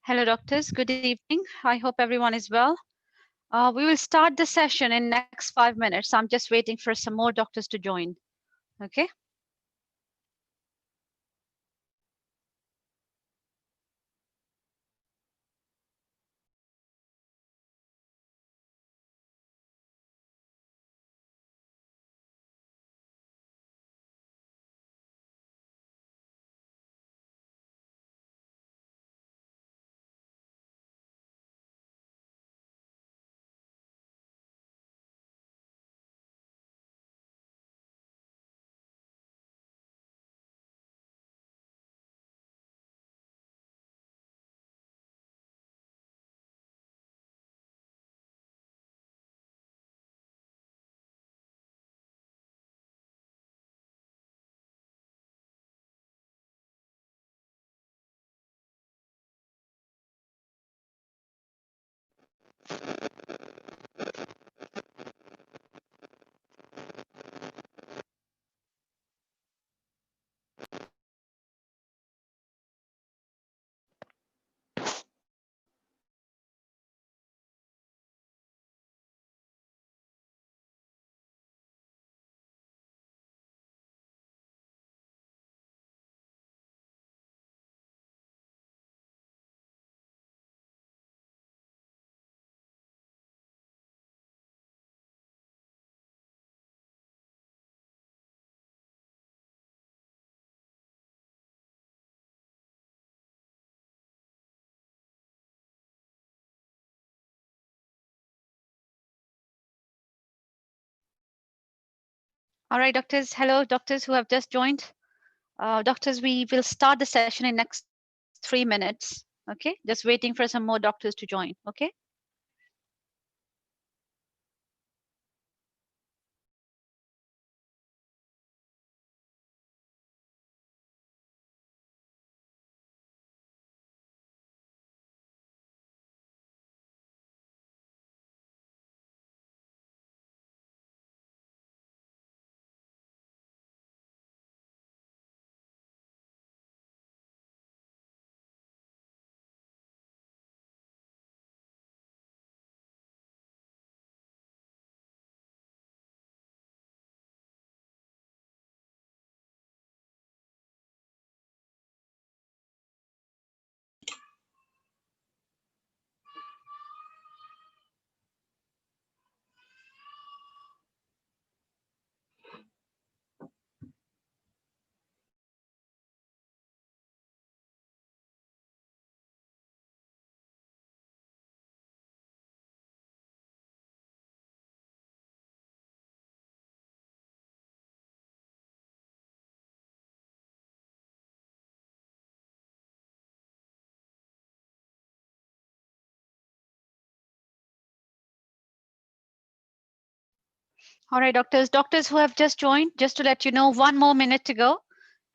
Hello, doctors. Good evening. I hope everyone is well. We will start the session in next 5 minutes. I'm just waiting for some more doctors to join. Okay. All right, doctors. Hello, doctors who have just joined. Doctors, we will start the session in next 3 minutes. Okay, just waiting for some more doctors to join. Okay. All right, doctors. Doctors who have just joined, just to let you know, 1 more minute to go,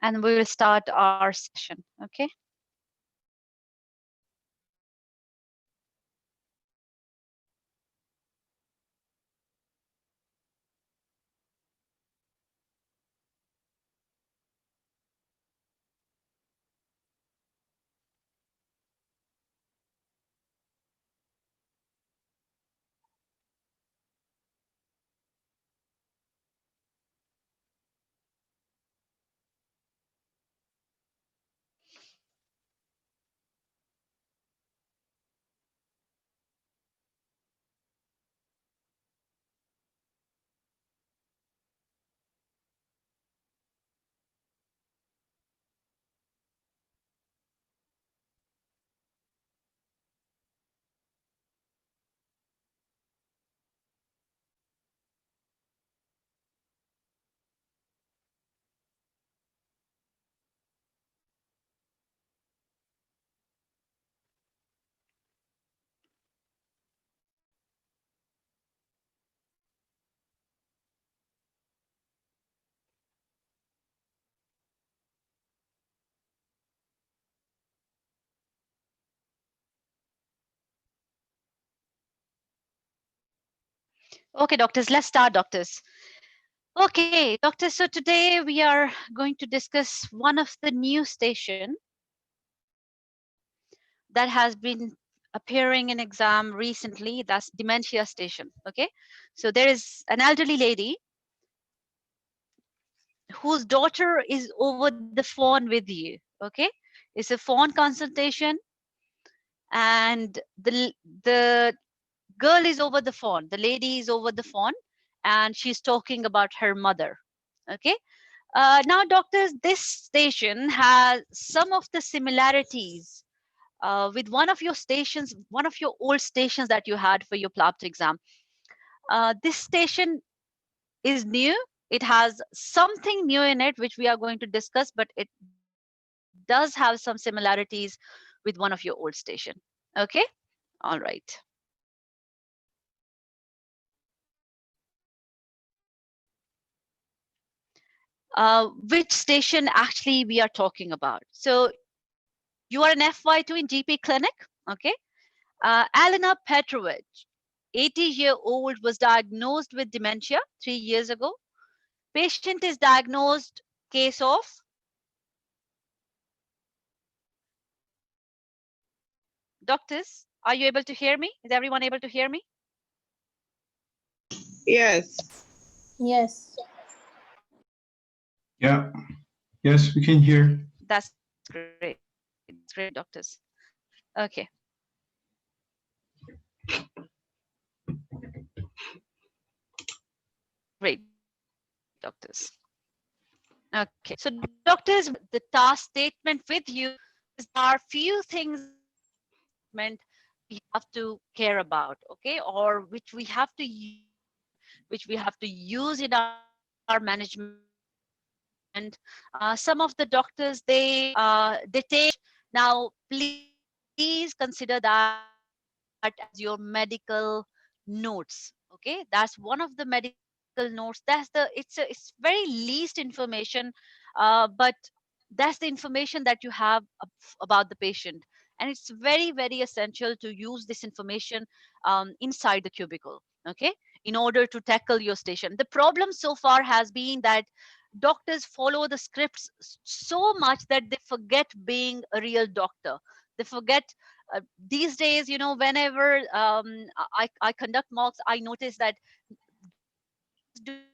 and we will start our session. Okay. Okay, doctors. Let's start, doctors. Okay, doctors. So today we are going to discuss one of the new station that has been appearing in exam recently. That's dementia station. Okay, so there is an elderly lady whose daughter is over the phone with you. Okay, it's a phone consultation, and the girl is over the phone. The lady is over the phone, and she's talking about her mother. Okay. Now, doctors, this station has some of the similarities with one of your stations, one of your old stations that you had for your Plab exam. This station is new. It has something new in it, which we are going to discuss, but it does have some similarities with one of your old station. Okay? All right. Which station actually we are talking about? So you are an FY2 in GP clinic, okay? Alina Petrovich, 80-year-old, was diagnosed with dementia 3 years ago. Patient is diagnosed case of. Doctors, are you able to hear me? Is everyone able to hear me? Yes. Yes. Yeah. Yes, we can hear. That's great. That's great, doctors. Okay. Great, doctors. Okay. So, doctors, the task statement with you is there are few things in the task statement we have to care about, okay, or which we have to use in our daily life. management. Some of the doctors, they take now. Please consider that as your medical notes. Okay, that's one of the medical notes. It's very least information, but that's the information that you have about the patient, and it's very essential to use this information inside the cubicle. Okay, in order to tackle your station. The problem so far has been that doctors follow the scripts so much that they forget being a real doctor. They forget these days, whenever I conduct mocks, I notice that doctors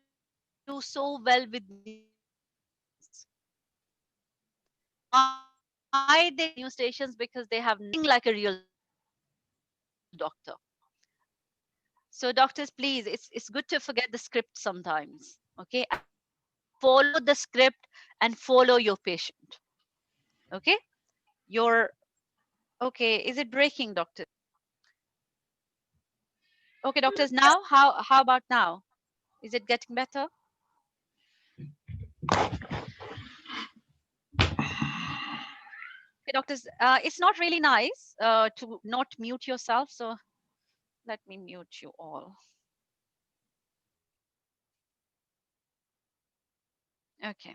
do so well with newspaper stations. Why they do well with news stations? Because they have nothing like a real doctor. So doctors, please, it's good to forget the script sometimes, okay, and follow the script and follow your patient. Okay, your okay. Is it breaking, doctor? Okay, doctors. Now, how about now? Is it getting better? Okay, doctors. It's not really nice to not mute yourself. So let me mute you all. Okay.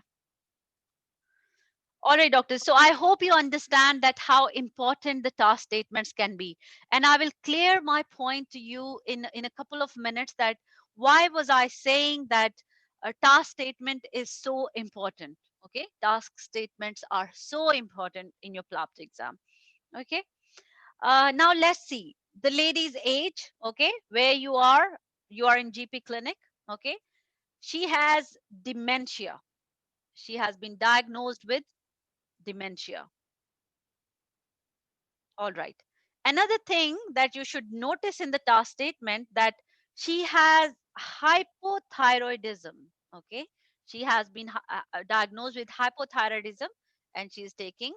All right, doctors. So I hope you understand that how important the task statements can be. And I will clear my point to you in a couple of minutes that why was I saying that a task statement is so important. Okay. Task statements are so important in your PLAPT exam. Okay. Now let's see the lady's age. Okay. Where you are in GP clinic. Okay. She has dementia. She has been diagnosed with dementia. All right. Another thing that you should notice in the task statement that she has hypothyroidism. Okay. She has been diagnosed with hypothyroidism and she is taking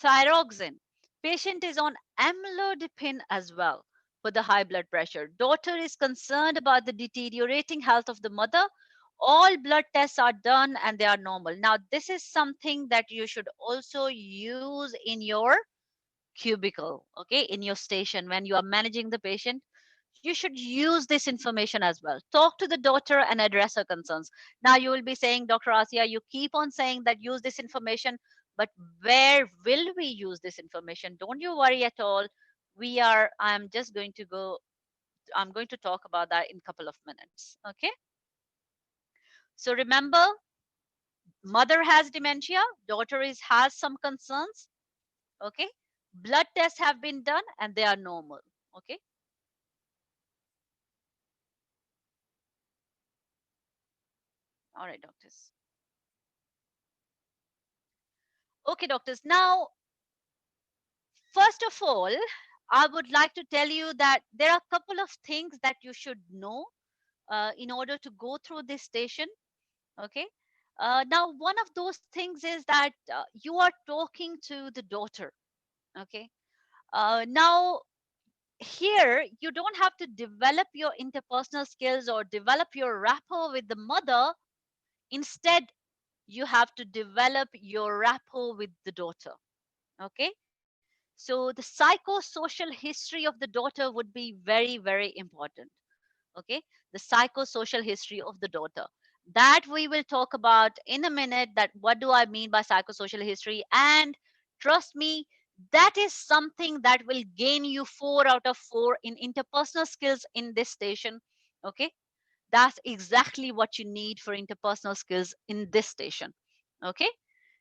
thyroxine. Patient is on amlodipine as well for the high blood pressure. Daughter is concerned about the deteriorating health of the mother. All blood tests are done and they are normal. Now, this is something that you should also use in your cubicle, okay, in your station when you are managing the patient. You should use this information as well. Talk to the daughter and address her concerns. Now you will be saying, Dr. Asia, you keep on saying that use this information, but where will we use this information? Don't you worry at all. I'm going to talk about that in a couple of minutes. Okay, so remember, mother has dementia, daughter is has some concerns. Okay, blood tests have been done and they are normal. Okay. All right, doctors. Okay, doctors. Now, first of all, I would like to tell you that there are a couple of things that you should know in order to go through this station. Okay. Now, one of those things is that you are talking to the daughter. Okay. Now, here, you don't have to develop your interpersonal skills or develop your rapport with the mother. Instead, you have to develop your rapport with the daughter. Okay. So the psychosocial history of the daughter would be very important. Okay. The psychosocial history of the daughter, that we will talk about in a minute, that what do I mean by psychosocial history. And trust me, that is something that will gain you 4 out of 4 in interpersonal skills in this station. Okay, that's exactly what you need for interpersonal skills in this station. Okay,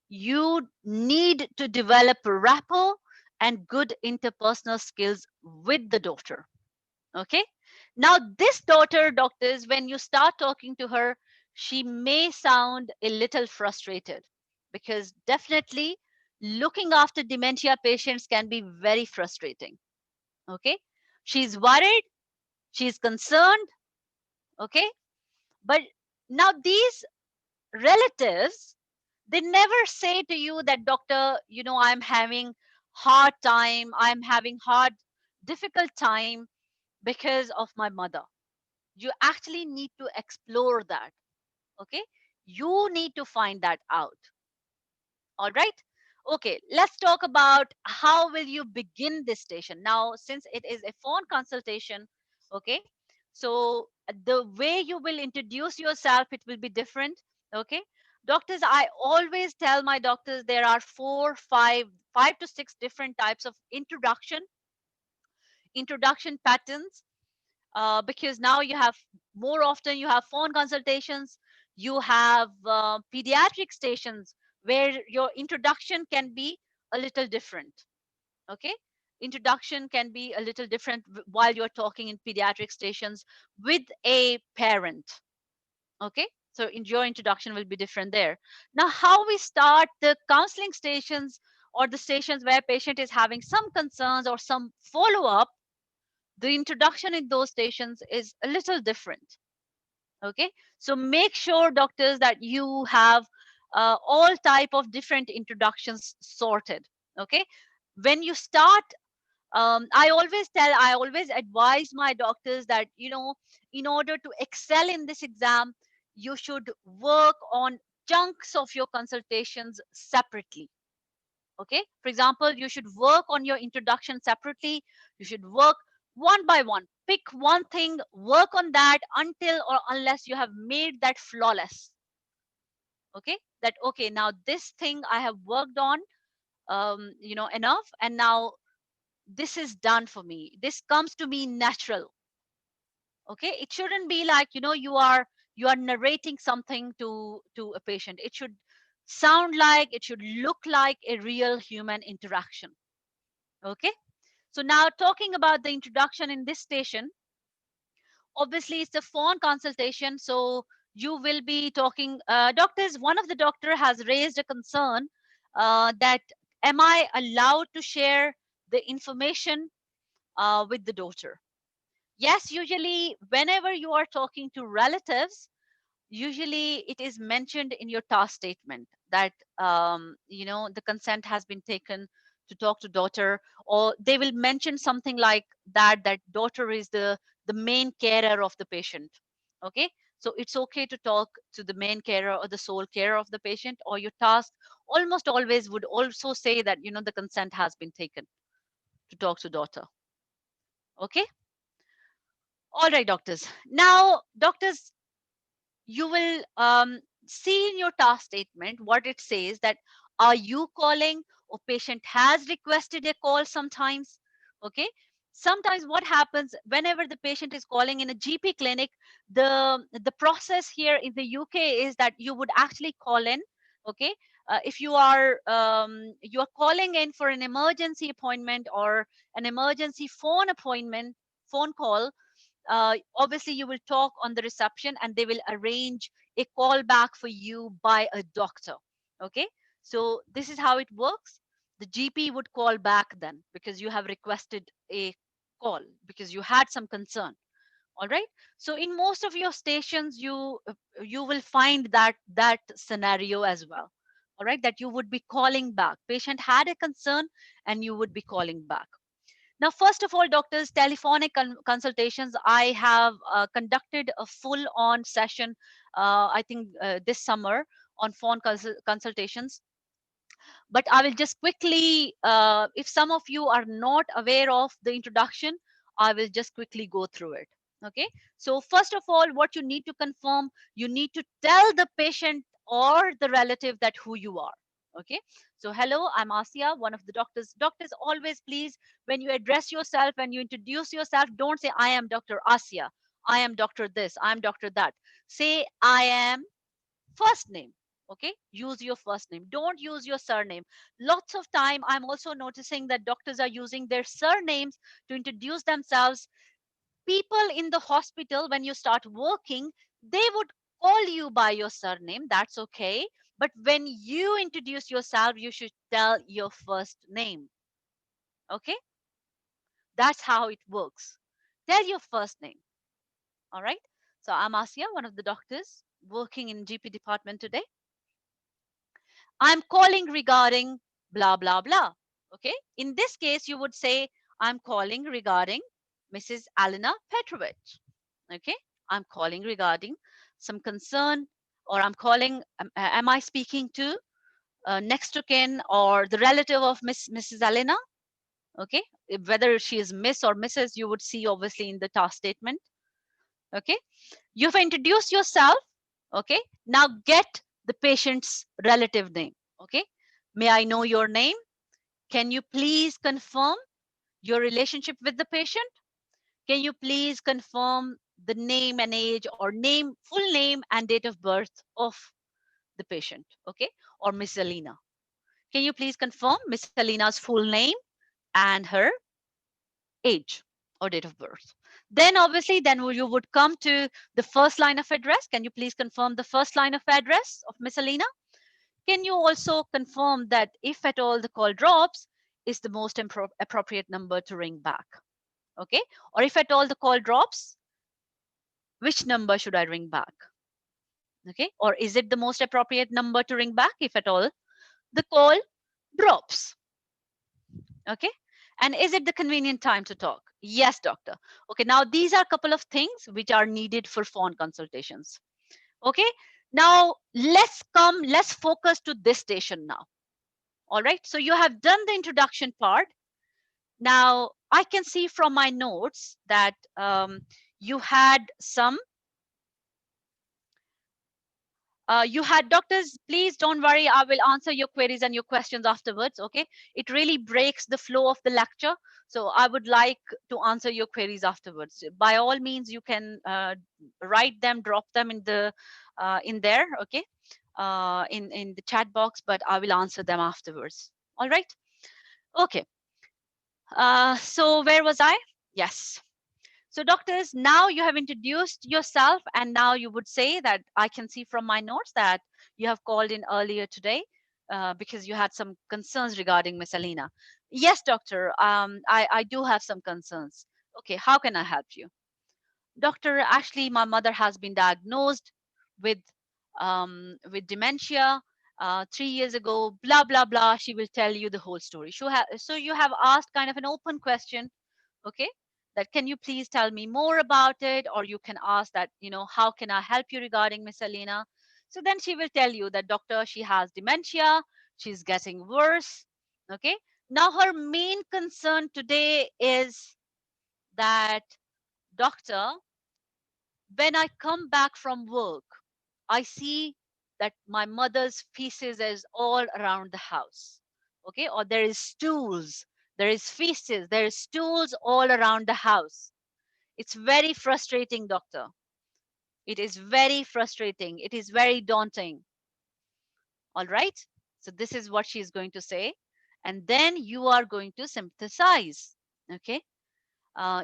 you need to develop rapport and good interpersonal skills with the daughter. Okay. Now, this daughter, doctors, when you start talking to her, she may sound a little frustrated because definitely looking after dementia patients can be very frustrating. Okay. She's worried, she's concerned. Okay. But now, these relatives, they never say to you that, doctor, I'm having hard time, I'm having difficult time because of my mother. You actually need to explore that. Okay, You need to find that out. All right. Okay, let's talk about how will you begin this station. Now, since it is a phone consultation, okay, so the way you will introduce yourself, it will be different. Okay. Doctors, I always tell my doctors there are five to six different types of introduction patterns, because now you have, more often you have phone consultations, you have pediatric stations where your introduction can be a little different. Okay, introduction can be a little different while you're talking in pediatric stations with a parent. Okay, so in your introduction will be different there. Now, how we start the counseling stations, or the stations where patient is having some concerns or some follow up, the introduction in those stations is a little different. Okay, so make sure, doctors, that you have all type of different introductions sorted. Okay, when you start, I always advise my doctors that, in order to excel in this exam, you should work on chunks of your consultations separately. Okay, for example, you should work on your introduction separately. You should work one by one, pick one thing, work on that until or unless you have made that flawless. Okay, that okay, now this thing I have worked on, enough, and now this is done for me, this comes to me natural. Okay, it shouldn't be like, you are narrating something to a patient. It should sound like, it should look like a real human interaction. Okay, so now talking about the introduction in this station, obviously it's a phone consultation, so you will be talking, doctors, one of the doctor has raised a concern, that am I allowed to share the information with the daughter? Yes, usually whenever you are talking to relatives, usually it is mentioned in your task statement that, the consent has been taken to talk to daughter, or they will mention something like that daughter is the main carer of the patient. Okay, so it's okay to talk to the main carer or the sole carer of the patient, or your task almost always would also say that, the consent has been taken to talk to daughter. Okay, all right, doctors. Now, doctors, you will see in your task statement what it says, that are you calling, or patient has requested a call sometimes. Okay, sometimes what happens whenever the patient is calling in a GP clinic, the process here in the UK is that you would actually call in. Okay, if you are calling in for an emergency appointment or an emergency phone call, obviously you will talk on the reception and they will arrange a call back for you by a doctor. Okay, so this is how it works. The GP would call back then because you have requested a call because you had some concern. All right, so in most of your stations, you will find that scenario as well. All right, that you would be calling back, patient had a concern and you would be calling back. Now, first of all, doctors, telephonic consultations, I have conducted a full on session, I think this summer, on phone consultations. But I will just quickly, if some of you are not aware of the introduction, I will just quickly go through it. Okay. So first of all, what you need to confirm, you need to tell the patient or the relative that who you are. Okay. So hello, I'm Asia, one of the doctors. Doctors, always please, when you address yourself and you introduce yourself, don't say I am Dr. Asia. I am Dr. This. I am Dr. That. Say I am first name. Okay, use your first name, don't use your surname. Lots of time I'm also noticing that doctors are using their surnames to introduce themselves. People in the hospital, when you start working, they would call you by your surname, that's okay, but when you introduce yourself, you should tell your first name. Okay, that's how it works. Tell your first name. All right, so I'm Asia, one of the doctors working in GP department today. I'm calling regarding blah, blah, blah. Okay. In this case, you would say, I'm calling regarding Mrs. Alina Petrovich. Okay. I'm calling regarding some concern or I'm calling, am I speaking to next to kin or the relative of Mrs. Alina? Okay, whether she is Miss or Mrs., you would see obviously in the task statement. Okay, you've introduced yourself. Okay, now get the patient's relative name. Okay, may I know your name? Can you please confirm your relationship with the patient? Can you please confirm the name and age, or name, full name and date of birth of the patient? Okay, or Miss Alina. Can you please confirm Miss Alina's full name and her age or date of birth? Then obviously, then you would come to the first line of address. Can you please confirm the first line of address of Miss Alina? Can you also confirm that if at all the call drops, is the most appropriate number to ring back? Okay, or if at all the call drops, which number should I ring back? Okay, or is it the most appropriate number to ring back if at all the call drops? Okay, and is it the convenient time to talk? Yes, doctor. Okay, now these are a couple of things which are needed for phone consultations. Okay, now let's focus to this station now. All right, so you have done the introduction part. Now I can see from my notes that you had some you had doctors. Please don't worry, I will answer your queries and your questions afterwards. Okay, it really breaks the flow of the lecture, so I would like to answer your queries afterwards. By all means, you can write them, drop them in there. Okay, in the chat box, but I will answer them afterwards. All right. Okay, so where was I? Yes. So doctors, now you have introduced yourself, and now you would say that I can see from my notes that you have called in earlier today because you had some concerns regarding Miss Alina. Yes, doctor, I do have some concerns. Okay, how can I help you? Doctor, actually, my mother has been diagnosed with dementia 3 years ago. Blah blah blah. She will tell you the whole story. So you have asked kind of an open question. Okay, that can you please tell me more about it, or you can ask that, how can I help you regarding Miss Alina? So then she will tell you that, doctor, she has dementia, she's getting worse. Okay, now her main concern today is that, doctor, when I come back from work, I see that my mother's feces is all around the house. Okay, or there is stools, there is feces, there is stools all around the house. It's very frustrating, doctor. It is very frustrating. It is very daunting. All right. So this is what she is going to say. And then you are going to sympathize. Okay.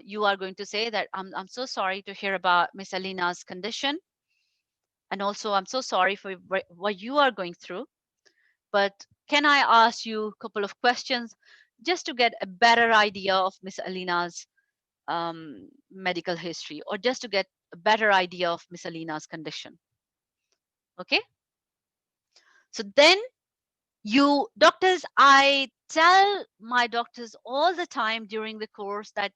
You are going to say that I'm so sorry to hear about Miss Alina's condition. And also, I'm so sorry for what you are going through. But can I ask you a couple of questions just to get a better idea of Miss Alina's medical history, or just to get a better idea of Miss Alina's condition? Okay. So then doctors, I tell my doctors all the time during the course that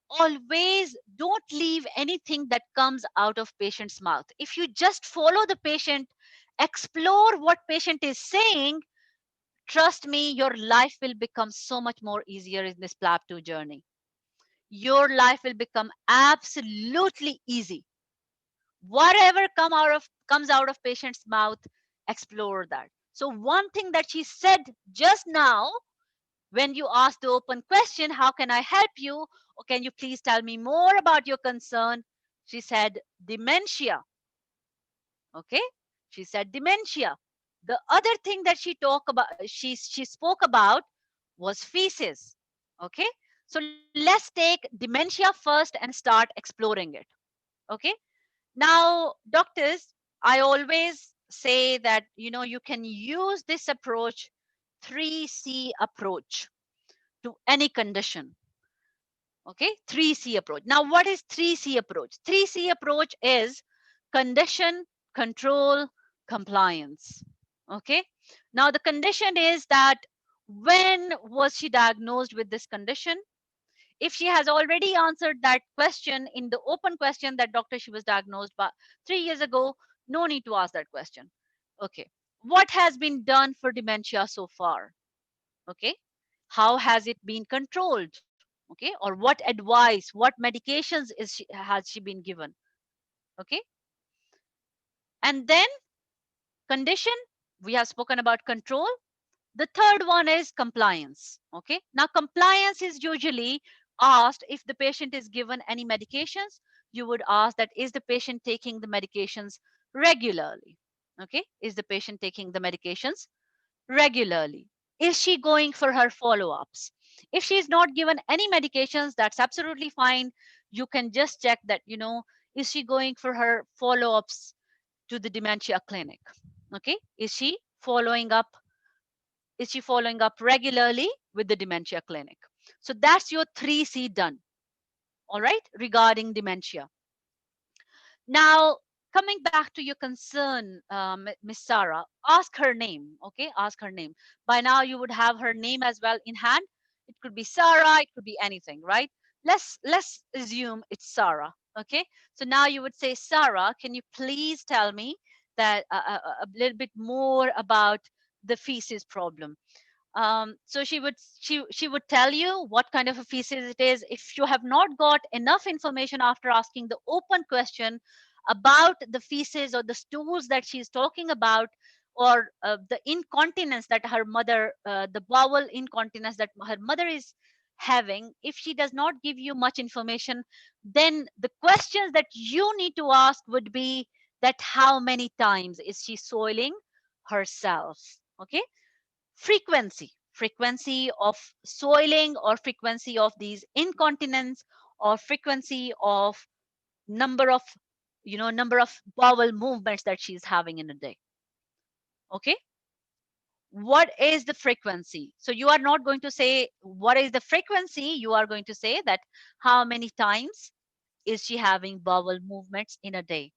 always don't leave anything that comes out of patient's mouth. If you just follow the patient, explore what patient is saying, trust me, your life will become so much more easier in this Plab 2 journey. Your life will become absolutely easy. Whatever comes out of patient's mouth, explore that. So one thing that she said just now, when you asked the open question, how can I help you, or can you please tell me more about your concern, she said dementia. Okay, she said dementia. The other thing that she spoke about was feces. Okay, so let's take dementia first and start exploring it. Okay, now doctors, I always say that you can use this approach, 3C approach, to any condition. Okay, 3C approach. Now what is 3C approach? 3C approach is condition, control, compliance. Okay, now the condition is that, when was she diagnosed with this condition? If she has already answered that question in the open question, that, doctor, she was diagnosed by 3 years ago, No need to ask that question. Okay. What has been done for dementia so far? Okay. How has it been controlled? Okay. Or what advice, what medications has she been given? Okay. And then condition, we have spoken about control. The third one is compliance. Okay. Now, compliance is usually asked if the patient is given any medications. You would ask that is the patient taking the medications regularly? Okay. Is the patient taking the medications regularly? Is she going for her follow ups? If she is not given any medications, that's absolutely fine. You can just check that, is she going for her follow ups to the dementia clinic? Okay. Is she following up regularly with the dementia clinic? So that's your 3C done, all right, regarding dementia. Now, coming back to your concern, Miss Sarah, ask her name, okay? Ask her name. By now, you would have her name as well in hand. It could be Sarah, it could be anything, right? Let's assume it's Sarah, okay? So now you would say, Sarah, can you please tell me that a little bit more about the feces problem? So she would tell you what kind of a feces it is. If you have not got enough information after asking the open question about the feces or the stools that she's talking about, or the incontinence that her mother, the bowel incontinence that her mother is having, if she does not give you much information, then the questions that you need to ask would be that how many times is she soiling herself? Okay. Frequency of soiling, or frequency of these incontinence, or frequency of number of number of bowel movements that she's having in a day. Okay. What is the frequency? So you are not going to say what is the frequency, you are going to say that how many times is she having bowel movements in a day?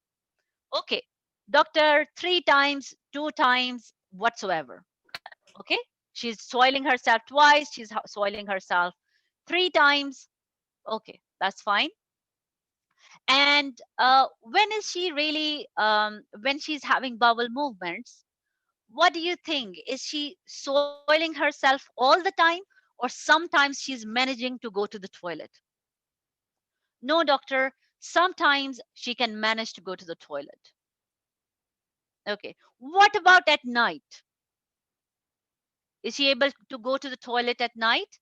Okay, doctor, 3 times, 2 times, whatsoever. Okay. She's soiling herself twice, she's soiling herself 3 times. Okay, that's fine. And when is she really, when she's having bowel movements, what do you think? Is she soiling herself all the time, or sometimes she's managing to go to the toilet? No, doctor, sometimes she can manage to go to the toilet. Okay, what about at night? Is she able to go to the toilet at night?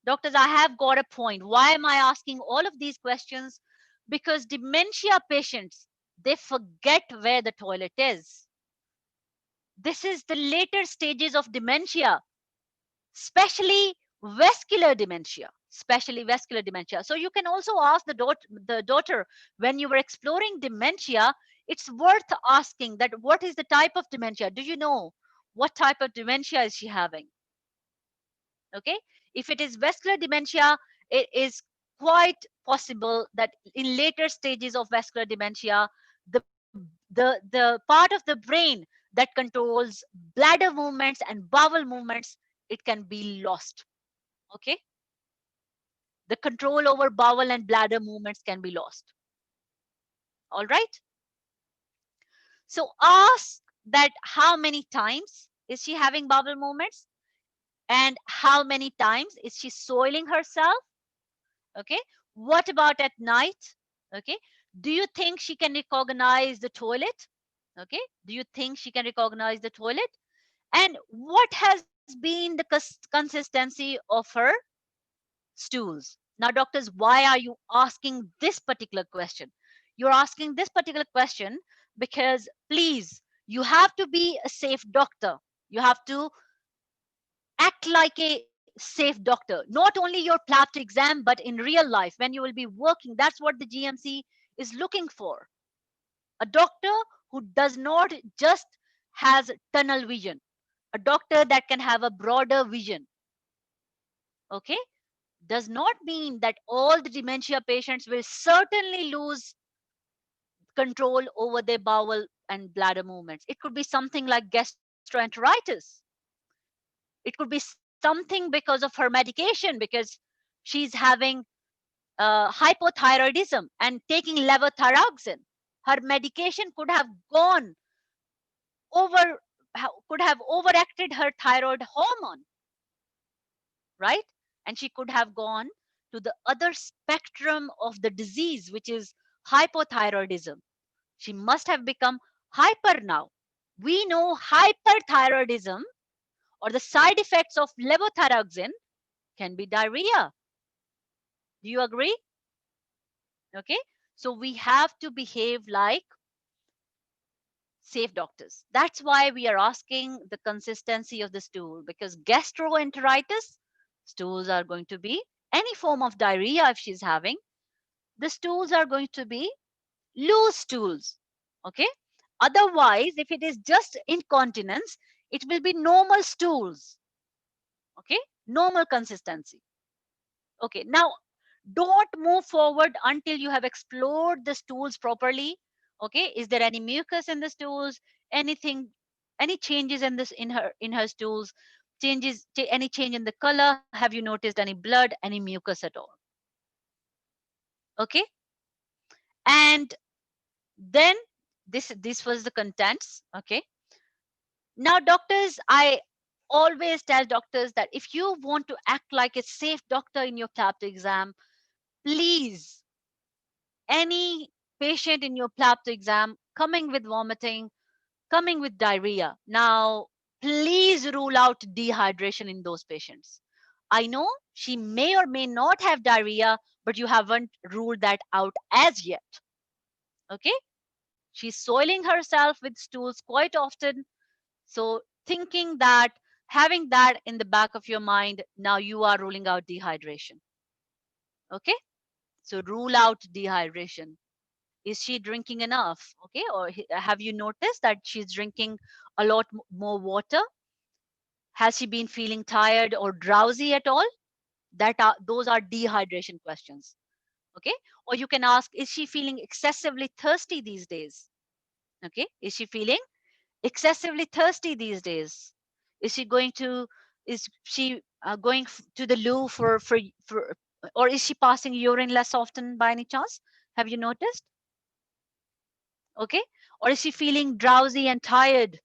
Doctors, I have got a point. Why am I asking all of these questions? Because dementia patients, they forget where the toilet is. This is the later stages of dementia, especially vascular dementia. So you can also ask the daughter, when you were exploring dementia, it's worth asking that what is the type of dementia? Do you know what type of dementia is she having? Okay. If it is vascular dementia, it is quite possible that in later stages of vascular dementia, the the part of the brain that controls bladder movements and bowel movements, it can be lost. Okay. The control over bowel and bladder movements can be lost. All right. So ask that how many times is she having bowel movements, and how many times is she soiling herself? Okay. What about at night? Okay. Do you think she can recognize the toilet? Okay. Do you think she can recognize the toilet? And what has been the consistency of her stools? Now, doctors, why are you asking this particular question? You're asking this particular question because, please, you have to be a safe doctor. You have to act like a safe doctor, not only your Plab exam, but in real life when you will be working. That's what the GMC is looking for. A doctor who does not just has tunnel vision, a doctor that can have a broader vision. Okay. Does not mean that all the dementia patients will certainly lose control over their bowel and bladder movements. It could be something like gastroenteritis. It could be something because of her medication, because she's having hypothyroidism and taking levothyroxine. Her medication could have gone over, could have overacted her thyroid hormone, right? And she could have gone to the other spectrum of the disease, which is hypothyroidism. She must have become hyper now. We know hyperthyroidism or the side effects of levothyroxine can be diarrhea. Do you agree? Okay. So we have to behave like safe doctors. That's why we are asking the consistency of the stool, because gastroenteritis, stools are going to be any form of diarrhea if she's having, the stools are going to be loose stools. Okay. Otherwise, if it is just incontinence, it will be normal stools. Okay. Normal consistency. Okay. Now, don't move forward until you have explored the stools properly. Okay. Is there any mucus in the stools? Anything, any changes in this, in her stools? Changes, any change in the color? Have you noticed any blood, any mucus at all? Okay. And then this was the contents. Okay. Now, doctors, I always tell doctors that if you want to act like a safe doctor in your CLAPT exam, please, any patient in your CLAPT exam coming with vomiting, coming with diarrhea, now please rule out dehydration in those patients. I know she may or may not have diarrhea, but you haven't ruled that out as yet. Okay? She's soiling herself with stools quite often. So, thinking that, having that in the back of your mind, now you are ruling out dehydration. Okay? So, rule out dehydration. Is she drinking enough? Okay? Or have you noticed that she's drinking a lot more water? Has she been feeling tired or drowsy at all? Those are dehydration questions. Okay? Or you can ask, is she feeling excessively thirsty these days? Okay? Is she feeling excessively thirsty these days? Is she going to, is she going to the loo for, or is she passing urine less often by any chance? Have you noticed? Okay. Or is she feeling drowsy and tired?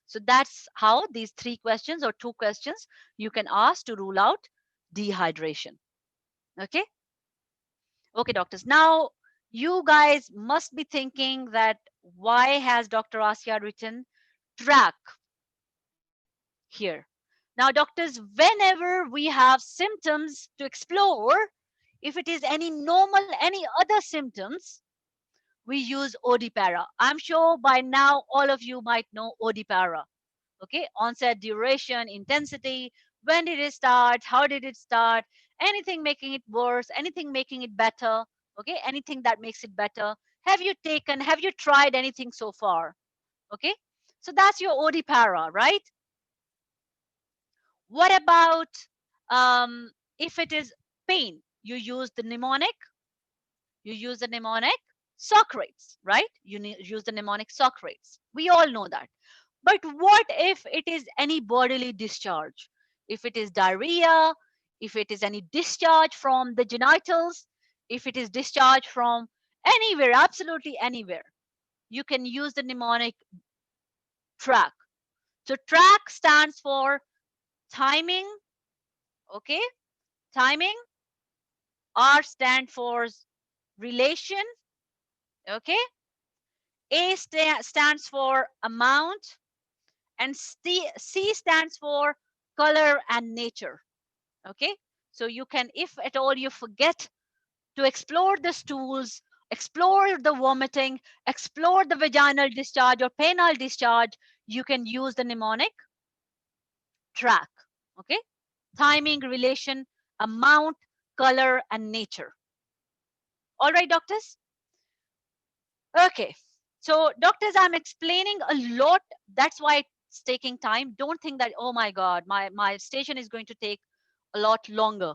So that's how these three questions or two questions you can ask to rule out dehydration. Okay. Okay, doctors. Now you guys must be thinking that why has Dr. Asya written track here? Now, doctors, whenever we have symptoms to explore, if it is any normal, any other symptoms, we use OD-para. I'm sure by now all of you might know OD-para. Okay, onset, duration, intensity, when did it start, how did it start, anything making it worse, anything making it better, okay, anything that makes it better. Have you tried anything so far? Okay, so that's your OD-para, right? What about if it is pain? You use the mnemonic. You use the mnemonic Socrates, right? Use the mnemonic Socrates. We all know that. But what if it is any bodily discharge? If it is diarrhea, if it is any discharge from the genitals, if it is discharge from anywhere, absolutely anywhere, you can use the mnemonic track. So track stands for timing, okay? Timing. R stand for relation, okay? Stands for amount, and C stands for color and nature, okay? So you can, if at all you forget to explore the stools, explore the vomiting, explore the vaginal discharge or penile discharge, you can use the mnemonic track, okay? Timing, relation, amount, color, and nature. All right, doctors? Okay. So, doctors, I'm explaining a lot. That's why it's taking time. Don't think that, oh my God, my station is going to take a lot longer.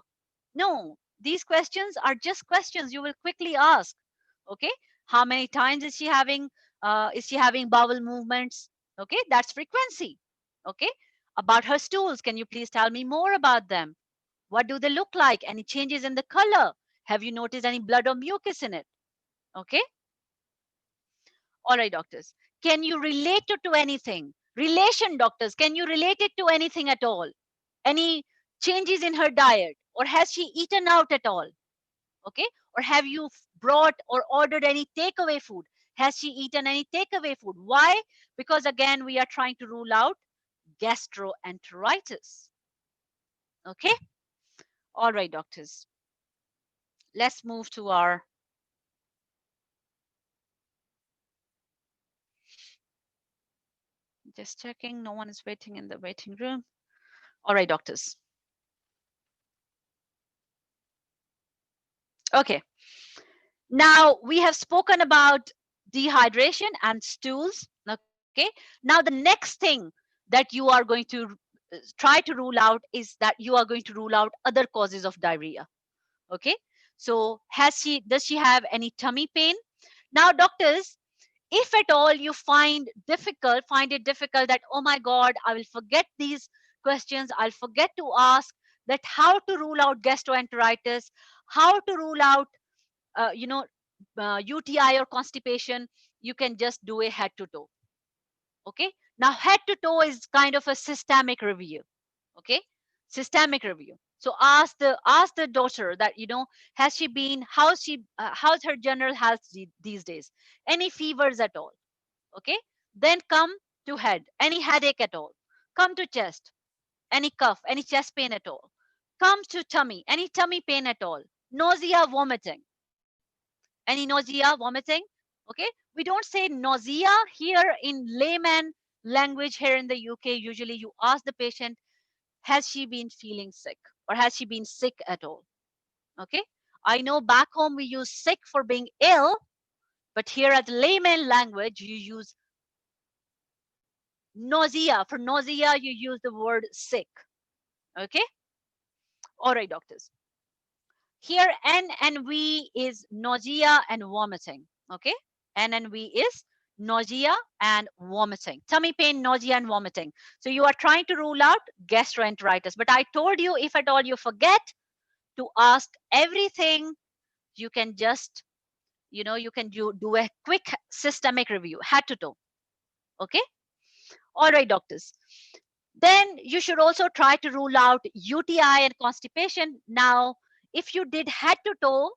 No, these questions are just questions you will quickly ask. Okay. How many times is she having bowel movements? Okay. That's frequency. Okay. About her stools, can you please tell me more about them? What do they look like? Any changes in the color? Have you noticed any blood or mucus in it? Okay. All right, doctors. Can you relate it to anything? Relation, doctors. Can you relate it to anything at all? Any changes in her diet? Or has she eaten out at all? Okay. Or have you brought or ordered any takeaway food? Has she eaten any takeaway food? Why? Because again, we are trying to rule out gastroenteritis. Okay. All right, doctors. Let's move to our just checking. No one is waiting in the waiting room. All right, doctors. Okay. Now we have spoken about dehydration and stools. Okay. Now the next thing that you are going to try to rule out is that you are going to rule out other causes of diarrhea. Okay. So does she have any tummy pain? Now, doctors, if at all you find it difficult that, oh my God, I will forget these questions, I'll forget to ask that how to rule out gastroenteritis, how to rule out uh, you know UTI or constipation, you can just do a head to toe. Okay. Now head to toe is kind of a systemic review. Okay. Systemic review. So ask the daughter that, has she been, how's her general health these days, any fevers at all. Okay. Then come to head, any headache at all. Come to chest, any cough, any chest pain at all. Come to tummy, any tummy pain at all. Nausea, vomiting, any nausea, vomiting. Okay. We don't say nausea here in layman language. Here in the UK, usually you ask the patient, has she been feeling sick or has she been sick at all? Okay. I know back home we use sick for being ill, but here as layman language, you use nausea. For nausea, you use the word sick. Okay. All right, doctors. Here, N and V is nausea and vomiting. Okay. N and V is nausea and vomiting. Tummy pain, nausea, and vomiting. So you are trying to rule out gastroenteritis. But I told you, if at all you forget to ask everything, you can just, you can do a quick systemic review, head to toe. Okay. All right, doctors. Then you should also try to rule out UTI and constipation. Now, if you did head to toe,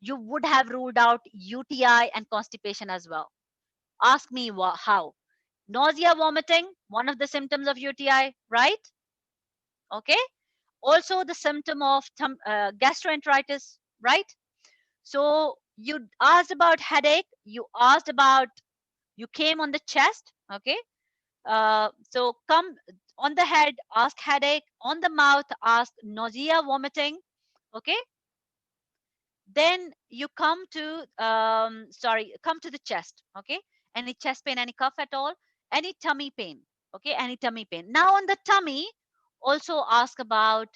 you would have ruled out UTI and constipation as well. Ask me how. Nausea, vomiting, one of the symptoms of UTI, right? Okay. Also the symptom of gastroenteritis, right? So you asked about headache, you came on the chest. Okay. So come on the head, ask headache, on the mouth, ask nausea, vomiting. Okay. Then you come to the chest. Okay. Any chest pain, any cough at all, any tummy pain. Okay. Any tummy pain. Now on the tummy, also ask about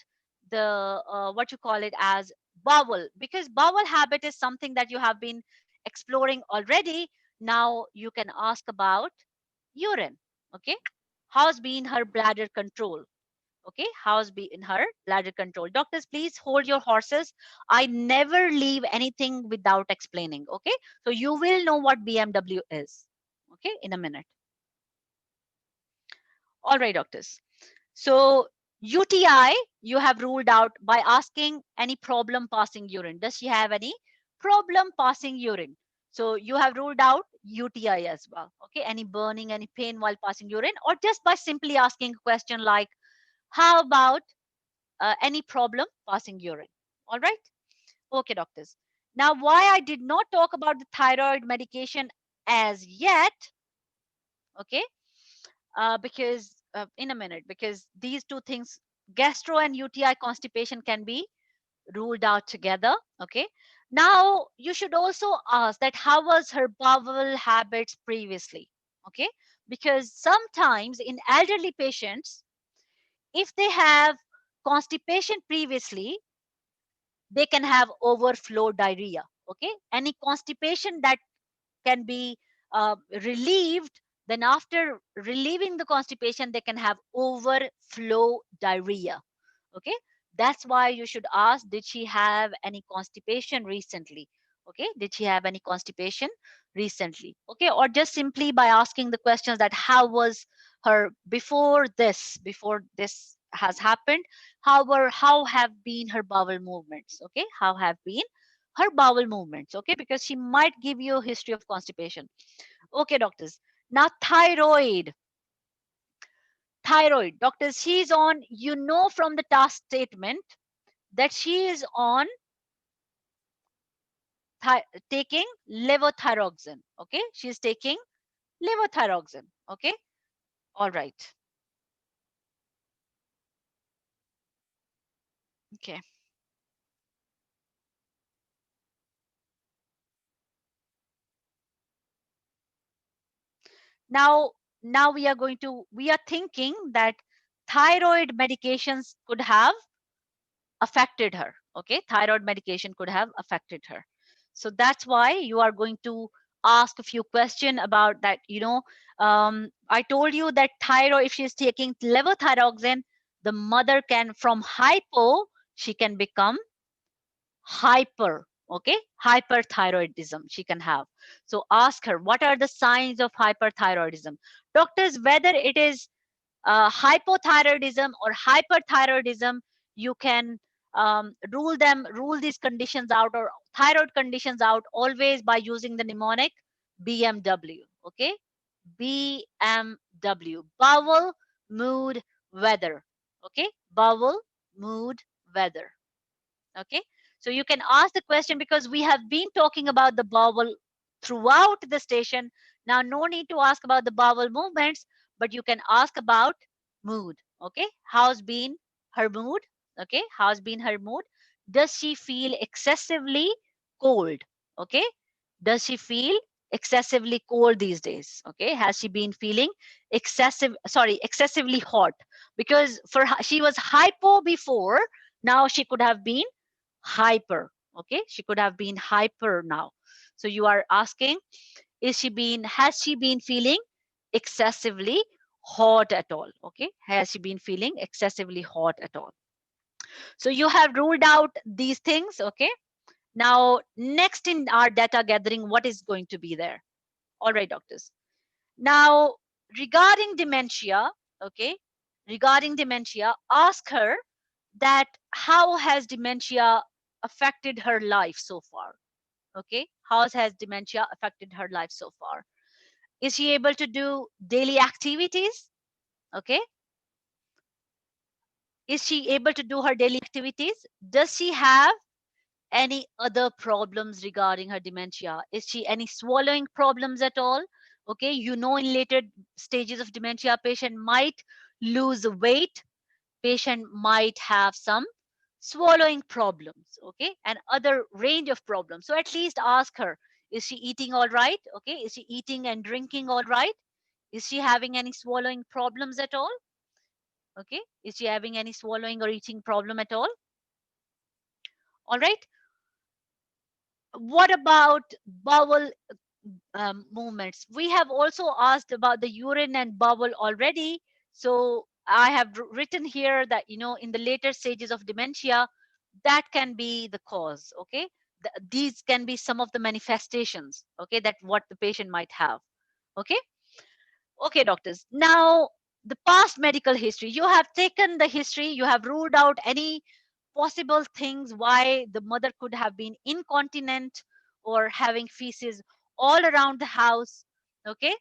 the what you call it as bowel, because bowel habit is something that you have been exploring already. Now you can ask about urine. Okay. How's been her bladder control? Okay. How's been her bladder control? Doctors, please hold your horses. I never leave anything without explaining. Okay. So you will know what BMW is. Okay. In a minute. All right, doctors. So UTI, you have ruled out by asking any problem passing urine. Does she have any problem passing urine? So you have ruled out UTI as well. Okay. Any burning, any pain while passing urine, or just by simply asking a question like, how about any problem passing urine? All right. Okay, doctors. Now, why I did not talk about the thyroid medication as yet, okay, because in a minute, because these two things, gastro and UTI constipation, can be ruled out together. Okay. Now, you should also ask that how was her bowel habits previously? Okay. Because sometimes in elderly patients, if they have constipation previously, they can have overflow diarrhea. Okay. Any constipation that can be relieved, then after relieving the constipation, they can have overflow diarrhea. Okay. That's why you should ask, did she have any constipation recently? Okay, did she have any constipation recently? Okay, or just simply by asking the questions that how was her before this has happened, how have been her bowel movements? Okay, how have been her bowel movements? Okay, because she might give you a history of constipation. Okay, doctors. Now thyroid, doctors, she's on, you know, from the task statement that she is on taking levothyroxine. Okay, she's taking levothyroxine. Okay, all right. Okay, now we are thinking that thyroid medications could have affected her. Okay, thyroid medication could have affected her. So that's why you are going to ask a few questions about that. I told you that thyroid, if she's taking levothyroxine, the mother can, from hypo, she can become hyper. Okay, hyperthyroidism she can have. So ask her, what are the signs of hyperthyroidism? Doctors, whether it is hypothyroidism or hyperthyroidism, you can rule these conditions out, or thyroid conditions out, always by using the mnemonic BMW. Okay, BMW, bowel, mood, weather. Okay, bowel, mood, weather. Okay, so you can ask the question, because we have been talking about the bowel throughout the station. Now no need to ask about the bowel movements, but you can ask about mood. Okay, how's been her mood? Okay, how's been her mood? Does she feel excessively cold? Okay, does she feel excessively cold these days? Okay, has she been feeling excessively hot? Because she was hypo before, now she could have been hyper. Okay, she could have been hyper now. So you are asking, has she been feeling excessively hot at all? Okay, has she been feeling excessively hot at all? So you have ruled out these things. Okay, now next in our data gathering, what is going to be there? All right, doctors. Now regarding dementia, okay, regarding dementia, ask her that how has dementia affected her life so far? Okay, how has dementia affected her life so far? Is she able to do daily activities? Okay, is she able to do her daily activities? Does she have any other problems regarding her dementia? Is she any swallowing problems at all? Okay, in later stages of dementia, patient might lose weight, patient might have some swallowing problems, okay, and other range of problems. So at least ask her, is she eating all right? Okay, is she eating and drinking all right? Is she having any swallowing problems at all? Okay, is she having any swallowing or eating problem at all right? What about bowel movements? We have also asked about the urine and bowel already. So I have written here that, in the later stages of dementia, that can be the cause. Okay, these can be some of the manifestations, okay, that what the patient might have. Okay, okay, doctors. Now the past medical history, you have taken the history, you have ruled out any possible things why the mother could have been incontinent or having feces all around the house. Okay,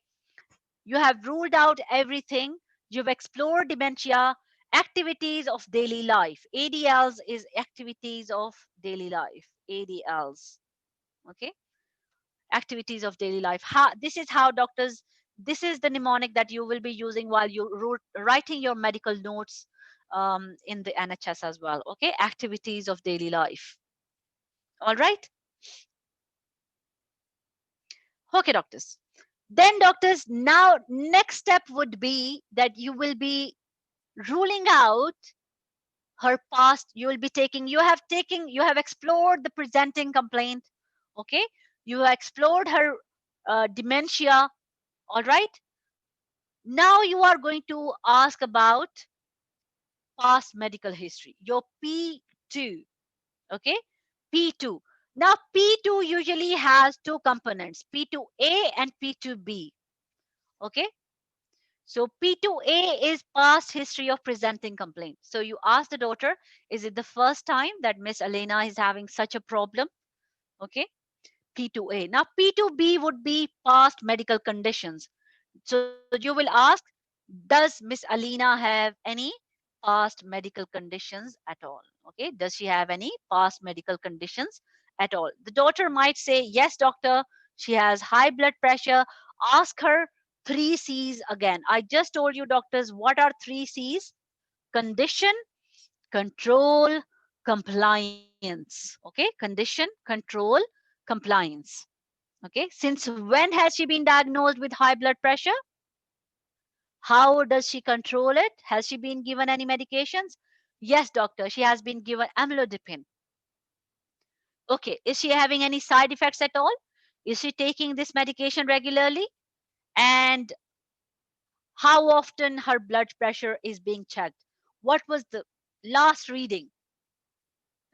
you have ruled out everything. You've explored dementia, activities of daily life. ADLs is activities of daily life. ADLs. Okay, activities of daily life. This is how doctors, this is the mnemonic that you will be using while you writing your medical notes in the NHS as well. Okay, activities of daily life. All right. Okay, doctors. Then, doctors, now next step would be that you will be ruling out her past. You have explored the presenting complaint. Okay, you have explored her dementia. All right. Now you are going to ask about past medical history, your P2. Okay, P2. Now, P2 usually has two components, P2A and P2B. Okay. So P2A is past history of presenting complaint. So you ask the daughter, is it the first time that Miss Elena is having such a problem? Okay. P2A. Now, P2B would be past medical conditions. So you will ask, does Miss Alina have any past medical conditions at all? Okay, does she have any past medical conditions at all? The daughter might say, yes, doctor, she has high blood pressure. Ask her three C's again. I just told you, doctors, what are three C's? Condition, control, compliance. Okay, condition, control, compliance. Okay, since when has she been diagnosed with high blood pressure? How does she control it? Has she been given any medications? Yes, doctor, she has been given amlodipine. Okay, is she having any side effects at all? Is she taking this medication regularly? And how often her blood pressure is being checked? What was the last reading?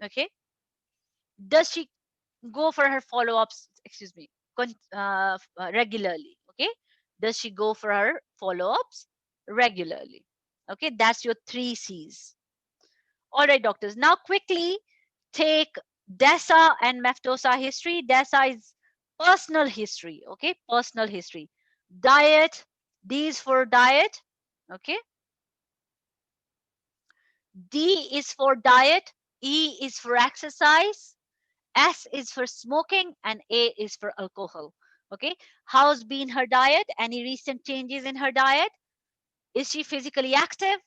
Okay, does she go for her follow-ups, excuse me, regularly? Okay, does she go for her follow-ups regularly? Okay, that's your three C's. All right, doctors. Now, quickly take DESA and MEFTOSA history. DESA is personal history. Okay, personal history. Diet. D is for diet. Okay. D is for diet. E is for exercise. S is for smoking, and A is for alcohol. Okay. How's been her diet? Any recent changes in her diet? Is she physically active?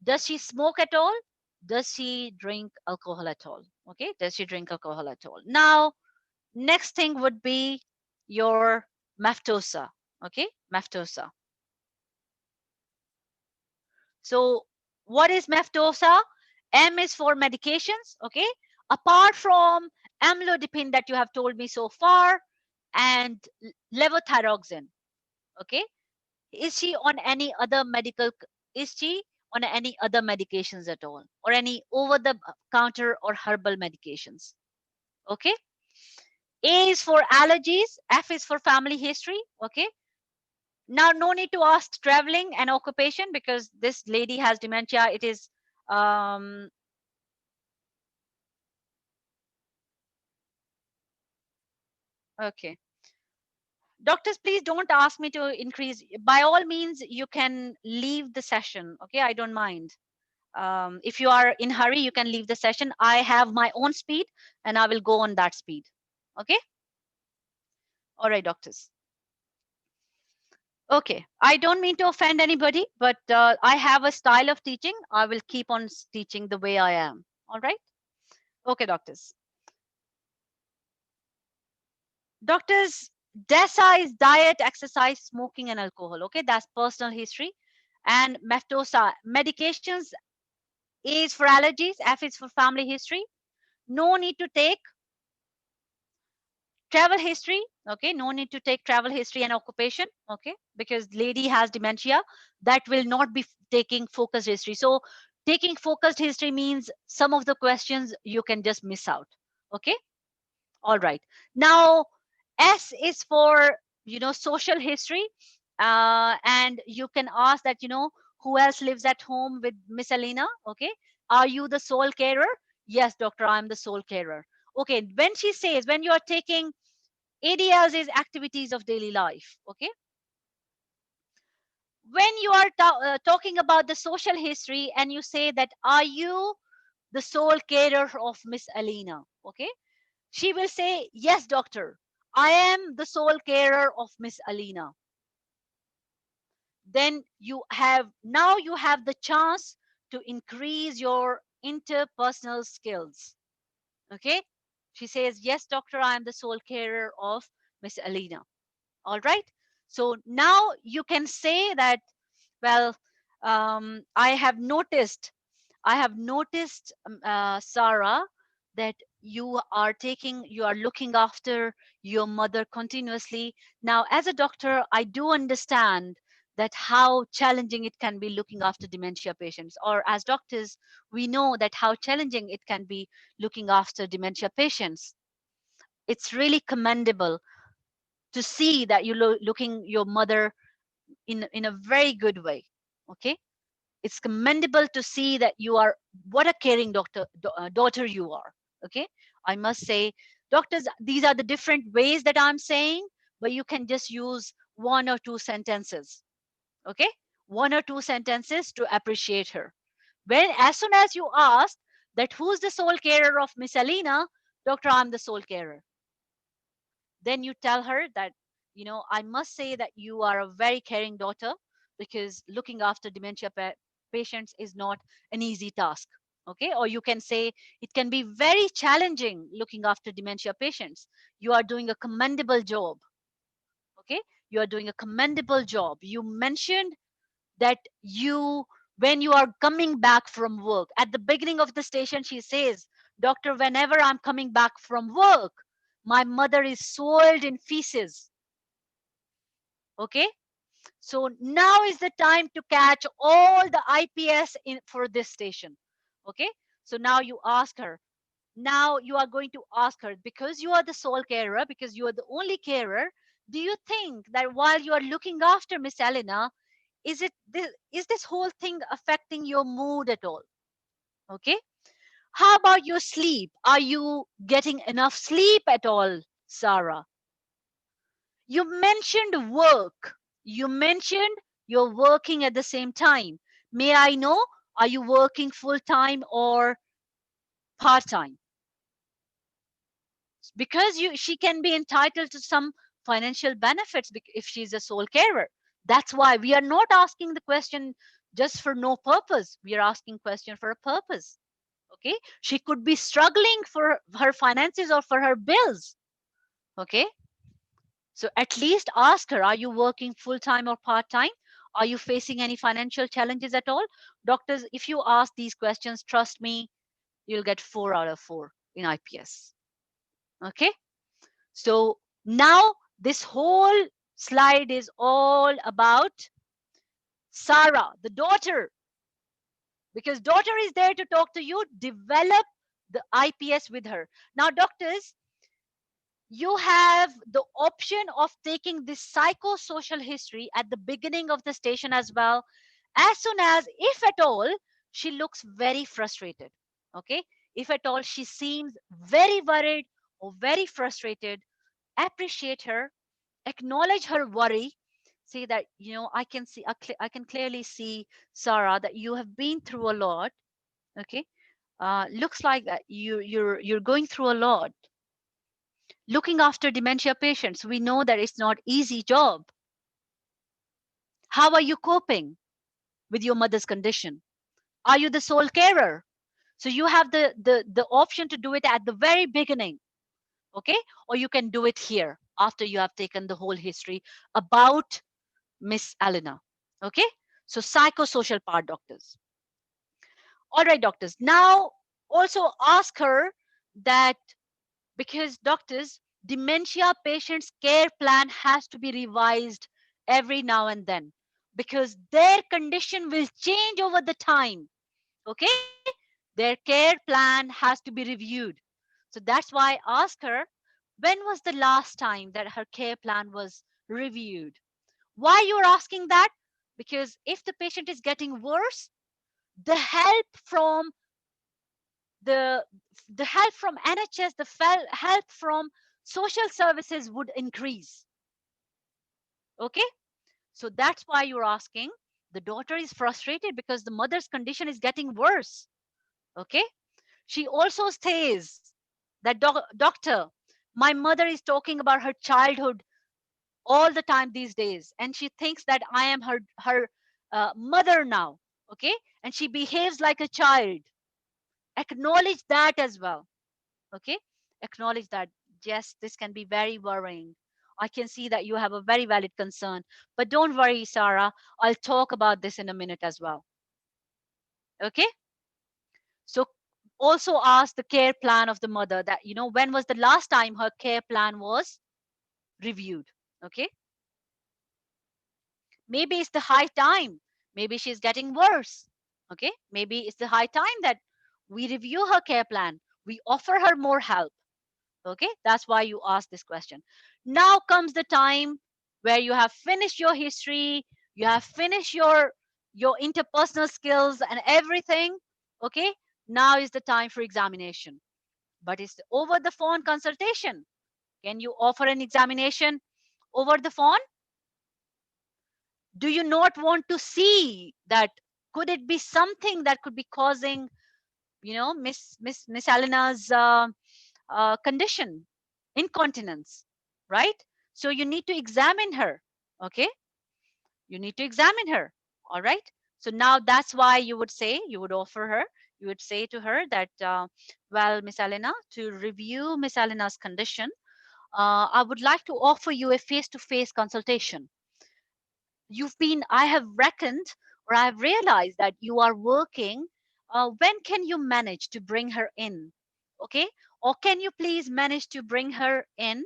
Does she smoke at all? Does she drink alcohol at all? Okay, does she drink alcohol at all? Now, next thing would be your maftosa. Okay, maftosa. So, what is maftosa? M is for medications. Okay, apart from amlodipine that you have told me so far and levothyroxine. Okay, is she on any other medical? Is she on any other medications at all, or any over the counter or herbal medications? Okay. A is for allergies. F is for family history. Okay. Now, no need to ask traveling and occupation because this lady has dementia. It is um, okay. Doctors, please don't ask me to increase. By all means, you can leave the session. Okay, I don't mind. If you are in hurry, you can leave the session. I have my own speed and I will go on that speed. Okay. All right, doctors. Okay. I don't mean to offend anybody, but I have a style of teaching. I will keep on teaching the way I am. All right. Okay, doctors. Doctors, DESA is diet, exercise, smoking, and alcohol. Okay. That's personal history. And MEFTOSA, medications. A is for allergies. F is for family history. No need to take travel history. Okay, no need to take travel history and occupation. Okay, because lady has dementia, that will not be taking focused history. So taking focused history means some of the questions you can just miss out. Okay, all right. Now, S is for, social history, and you can ask that, who else lives at home with Miss Alina? Okay, are you the sole carer? Yes, doctor, I'm the sole carer. Okay, when she says, when you are taking ADLs is activities of daily life. Okay. When you are talking about the social history and you say that, are you the sole carer of Miss Alina? Okay. She will say, yes, doctor, I am the sole carer of Miss Alina. Then you have the chance to increase your interpersonal skills. Okay. She says, yes, doctor, I am the sole carer of Miss Alina. All right. So now you can say that, well, I have noticed, Sarah, that you are looking after your mother continuously. Now, as a doctor, I do understand that how challenging it can be looking after dementia patients, or as doctors, we know that how challenging it can be looking after dementia patients. It's really commendable to see that you're looking your mother in a very good way. Okay, it's commendable to see that you are what a caring daughter you are. Okay, I must say, doctors, these are the different ways that I'm saying, but you can just use one or two sentences. Okay, one or two sentences to appreciate her. When as soon as you ask that who's the sole carer of Miss Alina, doctor, I'm the sole carer, then you tell her that, I must say that you are a very caring daughter, because looking after dementia patients is not an easy task. Okay, or you can say it can be very challenging looking after dementia patients. You are doing a commendable job. Okay, you are doing a commendable job. You mentioned that when you are coming back from work, at the beginning of the station she says, doctor, whenever I'm coming back from work, my mother is soiled in feces. Okay, so now is the time to catch all the IPS for this station. Okay, so now you ask her, now you are going to ask her, because you are the sole carer, because you are the only carer, do you think that while you are looking after Miss Elena, is this whole thing affecting your mood at all? Okay, how about your sleep? Are you getting enough sleep at all, Sarah? You mentioned work. You mentioned you're working at the same time. May I know, are you working full time or part time? Because she can be entitled to some financial benefits if she's a sole carer. That's why we are not asking the question just for no purpose. We are asking question for a purpose. Okay, she could be struggling for her finances or for her bills. Okay, so at least ask her, are you working full time or part time? Are you facing any financial challenges at all? Doctors, if you ask these questions, trust me, you'll get 4 out of 4 in IPS. Okay, so now this whole slide is all about Sarah, the daughter, because daughter is there to talk to you. Develop the IPS with her. Now, doctors, you have the option of taking this psychosocial history at the beginning of the station as well, as soon as, if at all, she looks very frustrated. Okay, if at all she seems very worried or very frustrated, appreciate her, acknowledge her worry, say that, I can clearly see, Sarah, that you have been through a lot. Okay, looks like that you're going through a lot looking after dementia patients. We know that it's not easy job. How are you coping with your mother's condition? Are you the sole carer? So you have the option to do it at the very beginning. Okay, or you can do it here after you have taken the whole history about Miss Elena. Okay, so psychosocial part, doctors. All right, doctors, now also ask her that, because doctors, dementia patients care plan has to be revised every now and then, because their condition will change over the time. Okay, their care plan has to be reviewed. So that's why I ask her, when was the last time that her care plan was reviewed? Why you are asking that? Because if the patient is getting worse, the help from the the help from NHS, the help from social services would increase. Okay, so that's why you're asking. The daughter is frustrated because the mother's condition is getting worse. Okay, she also says that, doctor, my mother is talking about her childhood all the time these days, and she thinks that I am her mother now. Okay, and she behaves like a child. Acknowledge that as well. Okay, acknowledge that. Yes, this can be very worrying. I can see that you have a very valid concern, but don't worry, Sarah, I'll talk about this in a minute as well. Okay, so also ask the care plan of the mother, that, when was the last time her care plan was reviewed. Okay, Maybe it's the high time. Maybe she's getting worse. Okay. Maybe it's the high time that we review her care plan. We offer her more help. Okay. That's why you ask this question. Now comes the time where you have finished your history, you have finished your interpersonal skills and everything. Okay. Now is the time for examination. But it's over the phone consultation. Can you offer an examination over the phone? Do you not want to see that could it be something that could be causing, Miss Elena's condition, incontinence, right? So you need to examine her. Okay, you need to examine her. All right. So now that's why you would offer her, you would say to her that, well, Miss Elena, to review Miss Elena's condition, I would like to offer you a face-to-face consultation. I have reckoned, or I've realized that you are working. When can you manage to bring her in? Okay. Or can you please manage to bring her in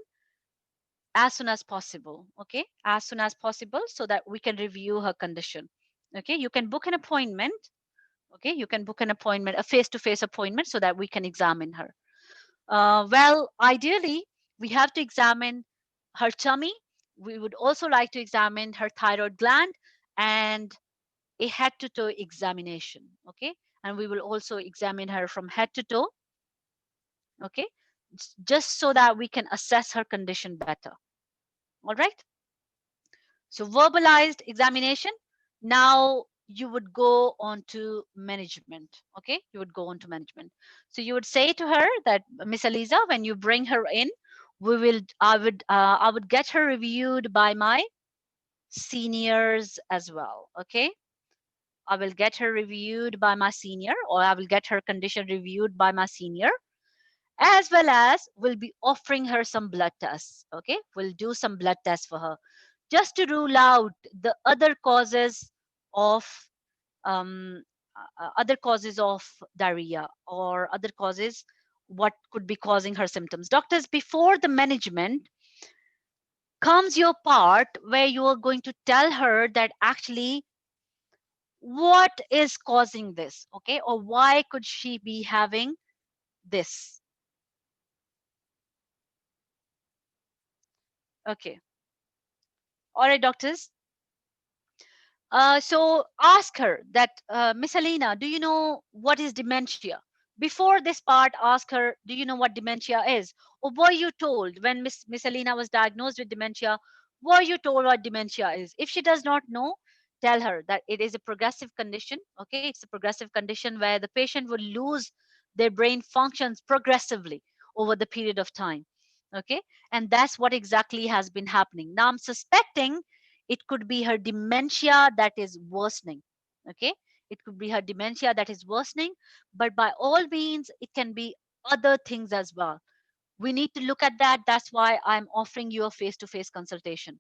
as soon as possible? Okay. As soon as possible so that we can review her condition. Okay. You can book an appointment. Okay. You can book an appointment, a face to face appointment, so that we can examine her. Well, ideally, we have to examine her tummy. We would also like to examine her thyroid gland and a head to toe examination. Okay. And we will also examine her from head to toe. Okay. Just so that we can assess her condition better. All right. So, verbalized examination. Now you would go on to management. Okay. You would go on to management. So, you would say to her that, Miss Eliza, when you bring her in, I would get her reviewed by my seniors as well. Okay. I will get her reviewed by my senior, or I will get her condition reviewed by my senior, as well as we'll be offering her some blood tests. Okay, we'll do some blood tests for her just to rule out the of um, other causes of diarrhea, or other causes what could be causing her symptoms. Doctors, before the management comes your part where you are going to tell her that actually what is causing this, okay, or why could she be having this. Okay. All right, doctors. So ask her that, Miss Alina, do you know what is dementia? Before this part, ask her, do you know what dementia is? Or were you told when Miss Alina was diagnosed with dementia, were you told what dementia is? If she does not know, tell her that it is a progressive condition. Okay, it's a progressive condition where the patient will lose their brain functions progressively over the period of time. Okay, and that's what exactly has been happening. Now I'm suspecting it could be her dementia that is worsening. Okay, it could be her dementia that is worsening, but by all means it can be other things as well. We need to look at that. That's why I'm offering you a face to face consultation,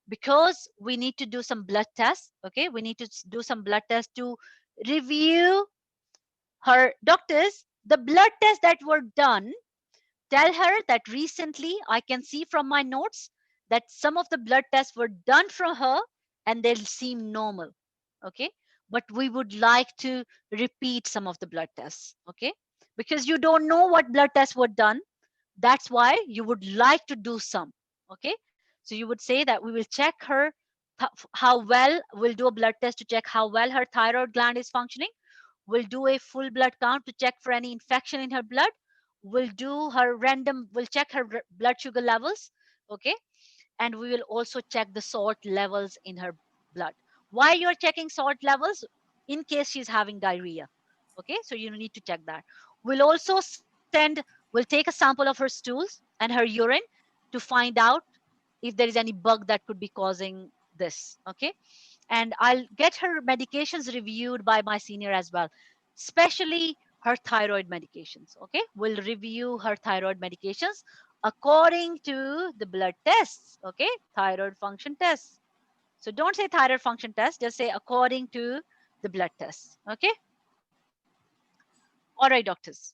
because we need to do some blood tests. Okay, we need to do some blood tests to review her. Doctors, the blood tests that were done, tell her that recently I can see from my notes that some of the blood tests were done for her and they seem normal. Okay. But we would like to repeat some of the blood tests. Okay. Because you don't know what blood tests were done. That's why you would like to do some. Okay. So you would say that we will check her, how well, we'll do a blood test to check how well her thyroid gland is functioning. We'll do a full blood count to check for any infection in her blood. We'll check her blood sugar levels. Okay. And we will also check the salt levels in her blood. Why you're checking salt levels? In case she's having diarrhea. Okay. So you need to check that. We'll take a sample of her stools and her urine to find out if there is any bug that could be causing this. Okay. And I'll get her medications reviewed by my senior as well, especially her thyroid medications. Okay, we'll review her thyroid medications according to the blood tests. Okay, thyroid function tests. So don't say thyroid function test, just say according to the blood tests. Okay, all right, doctors.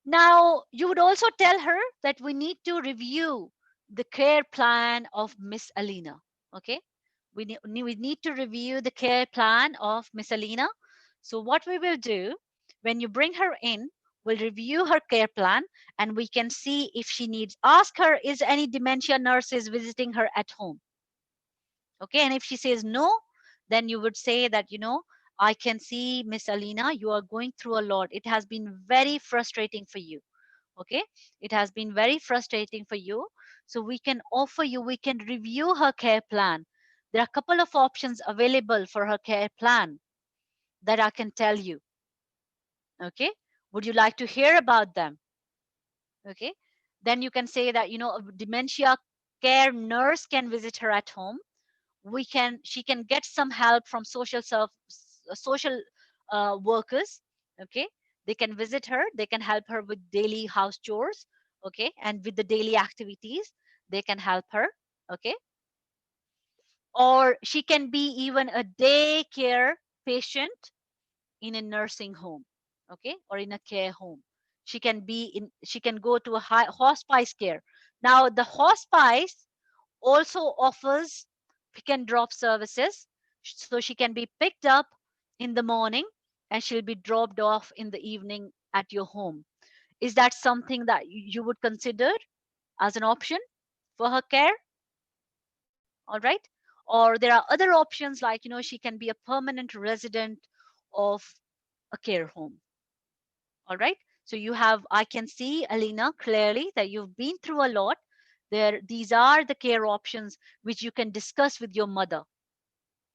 Now, you would also tell her that we need to review the care plan of Miss Alina. Okay, we need to review the care plan of Miss Alina. So what we will do when you bring her in, we'll review her care plan and we can see if she needs. Ask her, is any dementia nurses visiting her at home? Okay, and if she says no, then you would say that, I can see Miss Alina, you are going through a lot. It has been very frustrating for you. Okay, it has been very frustrating for you. So we can review her care plan. There are a couple of options available for her care plan that I can tell you. Okay, would you like to hear about them? Okay, then you can say that, a dementia care nurse can visit her at home. She can get some help from social workers. Okay, they can visit her, they can help her with daily house chores. Okay, and with the daily activities they can help her. Okay, or she can be even a daycare patient in a nursing home. Okay, or in a care home. She can go to a hospice care. Now the hospice also offers pick and drop services. So she can be picked up in the morning and she'll be dropped off in the evening at your home. Is that something that you would consider as an option for her care? All right. Or there are other options like, she can be a permanent resident of a care home. All right. So I can see, Alina, clearly that you've been through a lot. These are the care options which you can discuss with your mother.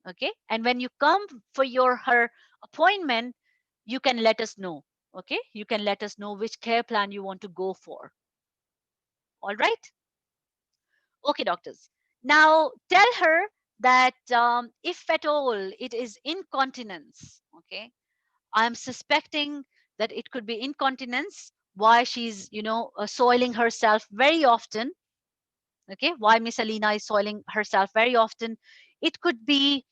Okay, and when you come for her appointment, you can let us know. Okay, you can let us know which care plan you want to go for. All right. Okay, doctors, now tell her that, if at all it is incontinence. Okay, I'm suspecting that it could be incontinence, why she's soiling herself very often. Okay, why Miss Alina is soiling herself very often. It could be,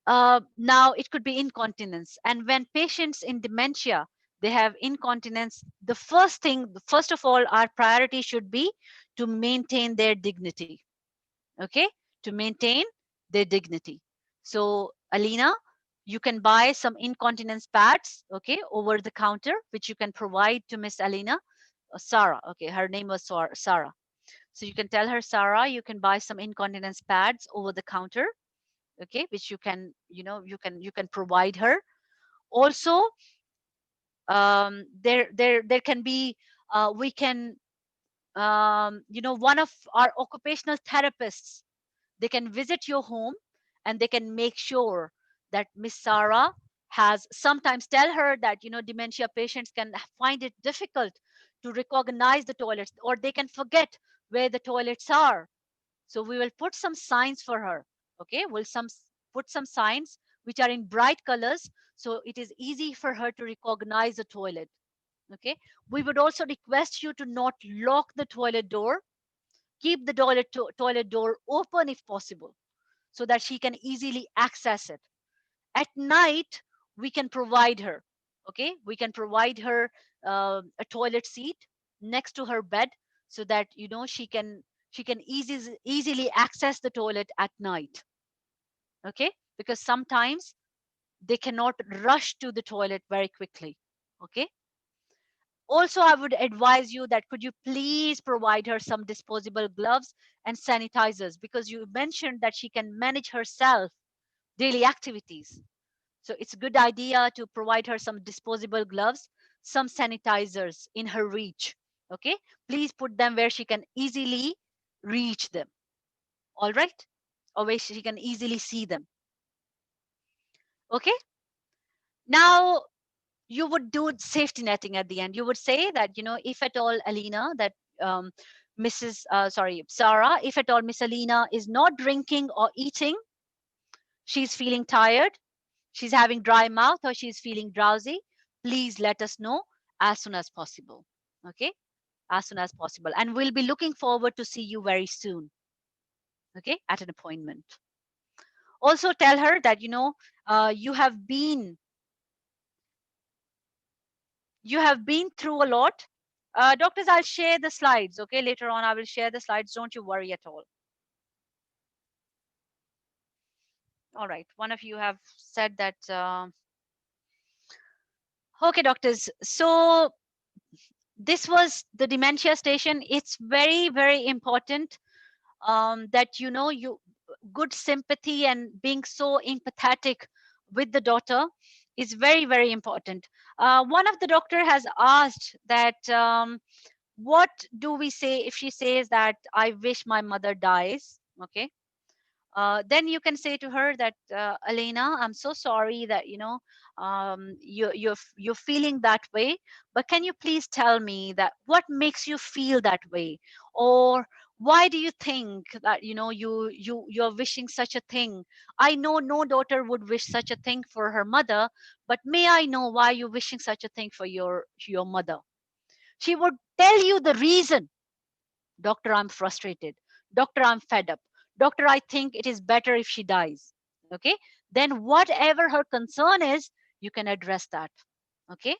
now it could be incontinence. And when patients in dementia, they have incontinence, first of all, our priority should be to maintain their dignity. Okay, to maintain their dignity. So Alina, you can buy some incontinence pads, okay, over the counter, which you can provide to Miss Alina. Sarah, okay, her name was Sarah. So you can tell her, Sarah, you can buy some incontinence pads over the counter. Okay, which you can provide her. Also, there can be, we can, one of our occupational therapists, they can visit your home and they can make sure that Miss Sarah has, sometimes tell her that, dementia patients can find it difficult to recognize the toilets, or they can forget where the toilets are. So we will put some signs for her. Okay, put some signs which are in bright colors, so it is easy for her to recognize the toilet. Okay, we would also request you to not lock the toilet door. Keep the toilet door open if possible, so that she can easily access it. At night, we can provide her. Okay, we can provide her a toilet seat next to her bed, so that she can easily access the toilet at night. Okay, because sometimes they cannot rush to the toilet very quickly. Okay, also I would advise you that could you please provide her some disposable gloves and sanitizers, because you mentioned that she can manage herself daily activities. So it's a good idea to provide her some disposable gloves, some sanitizers in her reach. Okay, please put them where she can easily reach them. All right, or where she can easily see them. Okay, now you would do safety netting at the end. You would say that, if at all, Alina, that, um, Sarah, if at all Miss Alina is not drinking or eating, she's feeling tired, she's having dry mouth, or she's feeling drowsy, please let us know as soon as possible. Okay, as soon as possible. And we'll be looking forward to see you very soon. Okay, at an appointment. Also tell her that, you have been through a lot. Doctors, I'll share the slides. Okay, later on I will share the slides. Don't you worry at all. All right. One of you have said that. Okay, doctors. So this was the dementia station. It's very, very important that you good sympathy and being so empathetic with the daughter is very, very important. One of the doctor has asked that what do we say if she says that I wish my mother dies? Okay, then you can say to her that Elena, I'm so sorry that you're feeling that way, but can you please tell me that what makes you feel that way, or why do you think that you're wishing such a thing? I know no daughter would wish such a thing for her mother, but may I know why you're wishing such a thing for your mother? She would tell you the reason. Doctor, I'm frustrated. Doctor, I'm fed up. Doctor, I think it is better if she dies. Okay. Then whatever her concern is, you can address that. Okay.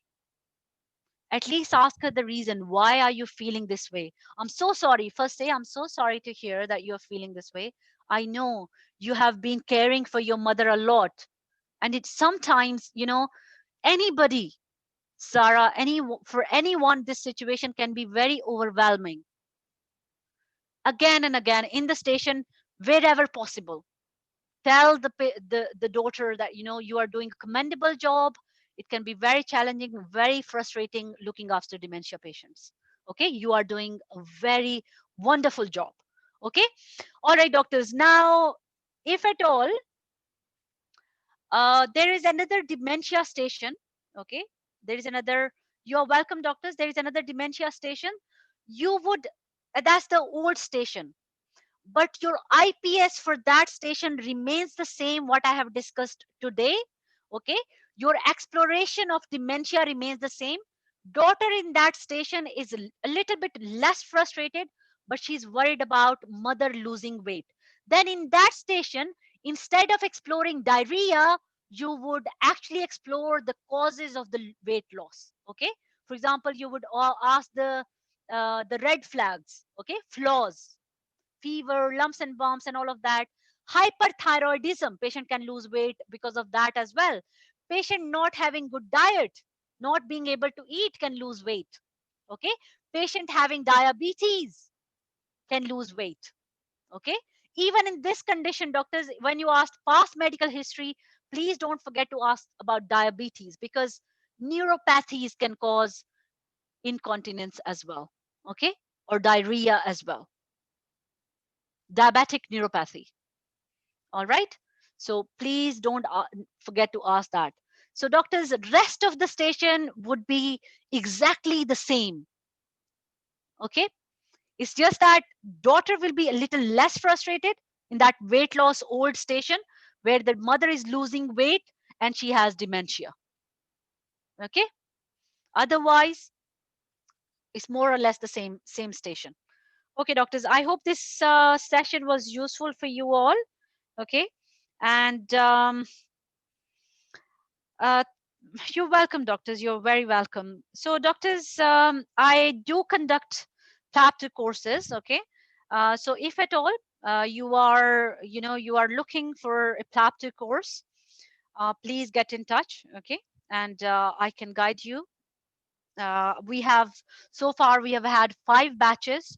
At least ask her the reason. Why are you feeling this way? I'm so sorry. First say, I'm so sorry to hear that you're feeling this way. I know you have been caring for your mother a lot. And it's sometimes, anybody, Sarah, for anyone, this situation can be very overwhelming. Again and again in the station, wherever possible, tell the daughter that you are doing a commendable job. It can be very challenging, very frustrating looking after dementia patients. Okay, you are doing a very wonderful job. Okay, all right, doctors. Now, if at all there is another dementia station. Okay, there is another. You're welcome, doctors. There is another dementia station. You would That's the old station, but your IPS for that station remains the same what I have discussed today. Okay, your exploration of dementia remains the same. Daughter in that station is a little bit less frustrated, but she's worried about mother losing weight. Then in that station, instead of exploring diarrhea, you would actually explore the causes of the weight loss. Okay, for example, you would ask the red flags. Okay, flaws, fever, lumps and bumps, and all of that. Hyperthyroidism, patient can lose weight because of that as well. Patient not having good diet, not being able to eat, can lose weight. Okay, patient having diabetes can lose weight. Okay, even in this condition, doctors, when you ask past medical history, please don't forget to ask about diabetes, because neuropathies can cause incontinence as well. Okay, or diarrhea as well, diabetic neuropathy. All right, so please don't forget to ask that. So doctors, rest of the station would be exactly the same. Okay, it's just that daughter will be a little less frustrated in that weight loss old station, where the mother is losing weight and she has dementia. Okay, otherwise it's more or less the same station. Okay, doctors, I hope this session was useful for you all. Okay, and uh, you're welcome, doctors. You're very welcome. So, doctors, I do conduct chapter courses. Okay, so if at all you are looking for a chapter course, please get in touch. Okay, and I can guide you. We have so far we have had 5 batches,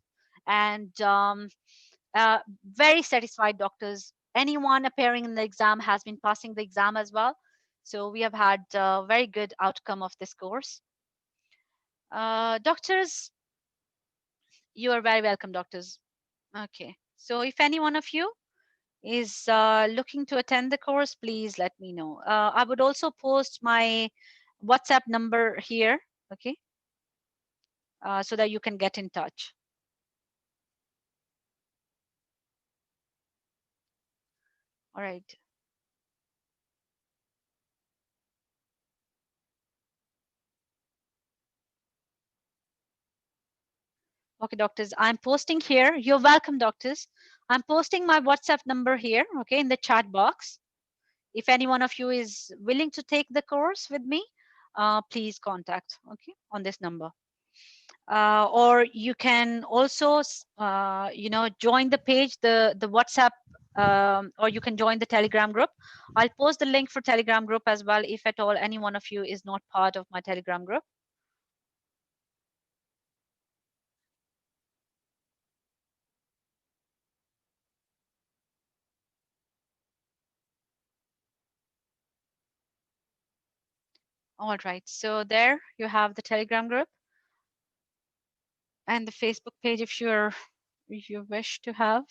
and very satisfied doctors. Anyone appearing in the exam has been passing the exam as well. So we have had very good outcome of this course. Doctors, you are very welcome, doctors. Okay. So if any one of you is looking to attend the course, please let me know. I would also post my WhatsApp number here. Okay. So that you can get in touch. All right. Okay, doctors, I'm posting here. You're welcome, doctors. I'm posting my WhatsApp number here, okay, in the chat box. If any one of you is willing to take the course with me, please contact, okay, on this number. Or you can also join the page, the WhatsApp, or you can join the Telegram group. I'll post the link for Telegram group as well if at all any one of you is not part of my Telegram group. All right, so there you have the Telegram group and the Facebook page if you wish to have.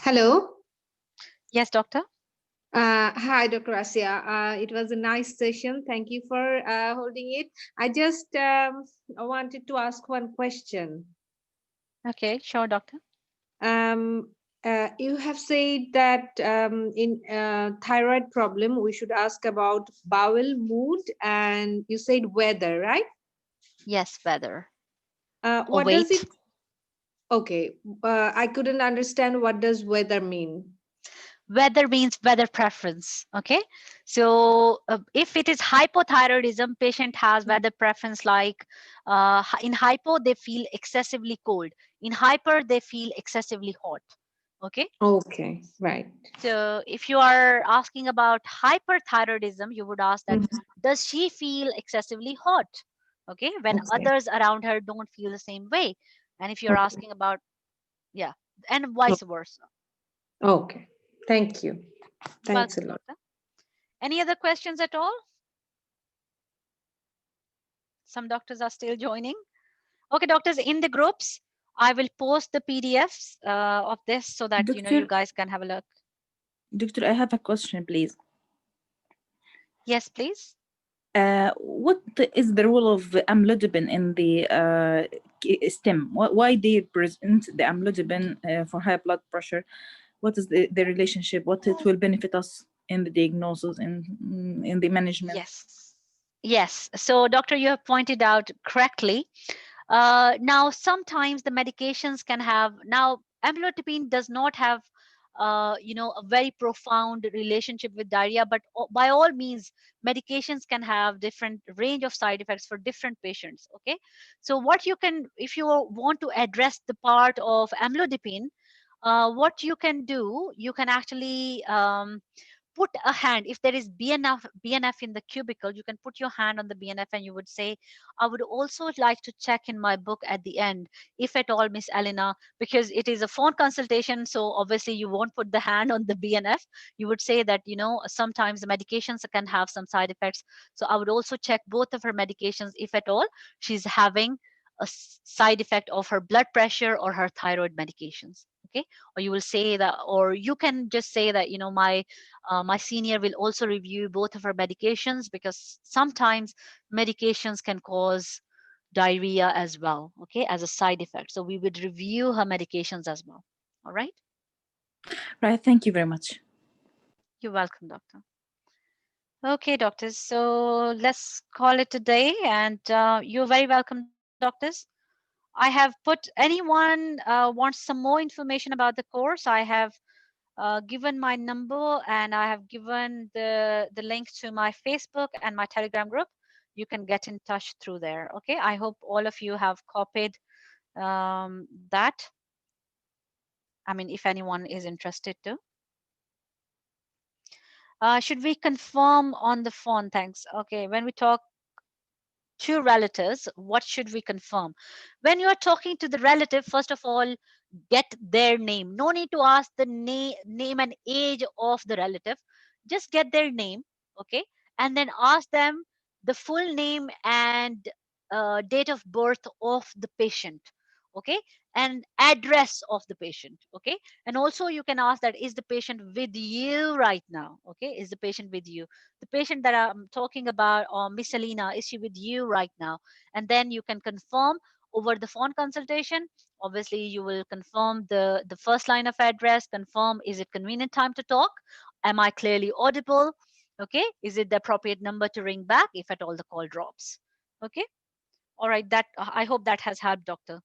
Hello. Yes, doctor. Hi, Dr. Asia. It was a nice session. Thank you for holding it. I just wanted to ask one question. Okay, sure, doctor. You have said that in thyroid problem, we should ask about bowel, mood, and you said weather, right? Yes, weather or What does it? weight. Okay, I couldn't understand what does weather mean. Weather means weather preference. Okay, so if it is hypothyroidism, patient has weather preference like in hypo they feel excessively cold, in hyper they feel excessively hot. Okay, Okay, right. so if you are asking about hyperthyroidism, you would ask that does she feel excessively hot, okay, when Okay. others around her don't feel the same way. And if you're Okay. asking about, yeah, and vice versa. Okay. Thank you. Thanks a Welcome, lot. doctor. Any other questions at all? Some doctors are still joining. Okay, doctors, in the groups, I will post the PDFs of this so that you Doctor, guys can have a look. Doctor, I have a question, please. Yes, please. What is the role of amlodipine in the stem? Why they present the amlodipine for high blood pressure? What is the relationship? What it will benefit us in the diagnosis and in the management? Yes. Yes. So, doctor, you have pointed out correctly. Now, sometimes the medications can have, now, amlodipine does not have, a very profound relationship with diarrhea, but by all means, medications can have different range of side effects for different patients. Okay. So, what you can, if you want to address the part of amlodipine, what you can do, you can actually put a hand, if there is BNF in the cubicle, you can put your hand on the BNF and you would say, I would also like to check in my book at the end, if at all, Miss Elena, because it is a phone consultation, so obviously you won't put the hand on the BNF. You would say that sometimes the medications can have some side effects, so I would also check both of her medications if at all she's having a side effect of her blood pressure or her thyroid medications. Okay, or you will say that, or you can just say that my senior will also review both of her medications, because sometimes medications can cause diarrhea as well, okay, as a side effect. So we would review her medications as well. All right. Right. Thank you very much. You're welcome, doctor. Okay, doctors. So let's call it a day, and you're very welcome, doctors. I have put anyone wants some more information about the course. I have given my number, and I have given the link to my Facebook and my Telegram group. You can get in touch through there. Okay. I hope all of you have copied that. I mean, if anyone is interested to. Should we confirm on the phone? Thanks. Okay. When we talk to relatives, what should we confirm? When you are talking to the relative, first of all, get their name. No need to ask the name and age of the relative. Just get their name, okay? And then ask them the full name and date of birth of the patient, okay? And address of the patient, okay? And also you can ask that, is the patient with you right now? Okay, is the patient with you? The patient that I'm talking about, or Miss Selena, is she with you right now? And then you can confirm over the phone consultation. Obviously, you will confirm the first line of address, confirm is it convenient time to talk? Am I clearly audible? Okay, is it the appropriate number to ring back if at all the call drops? Okay, all right, that I hope that has helped, doctor.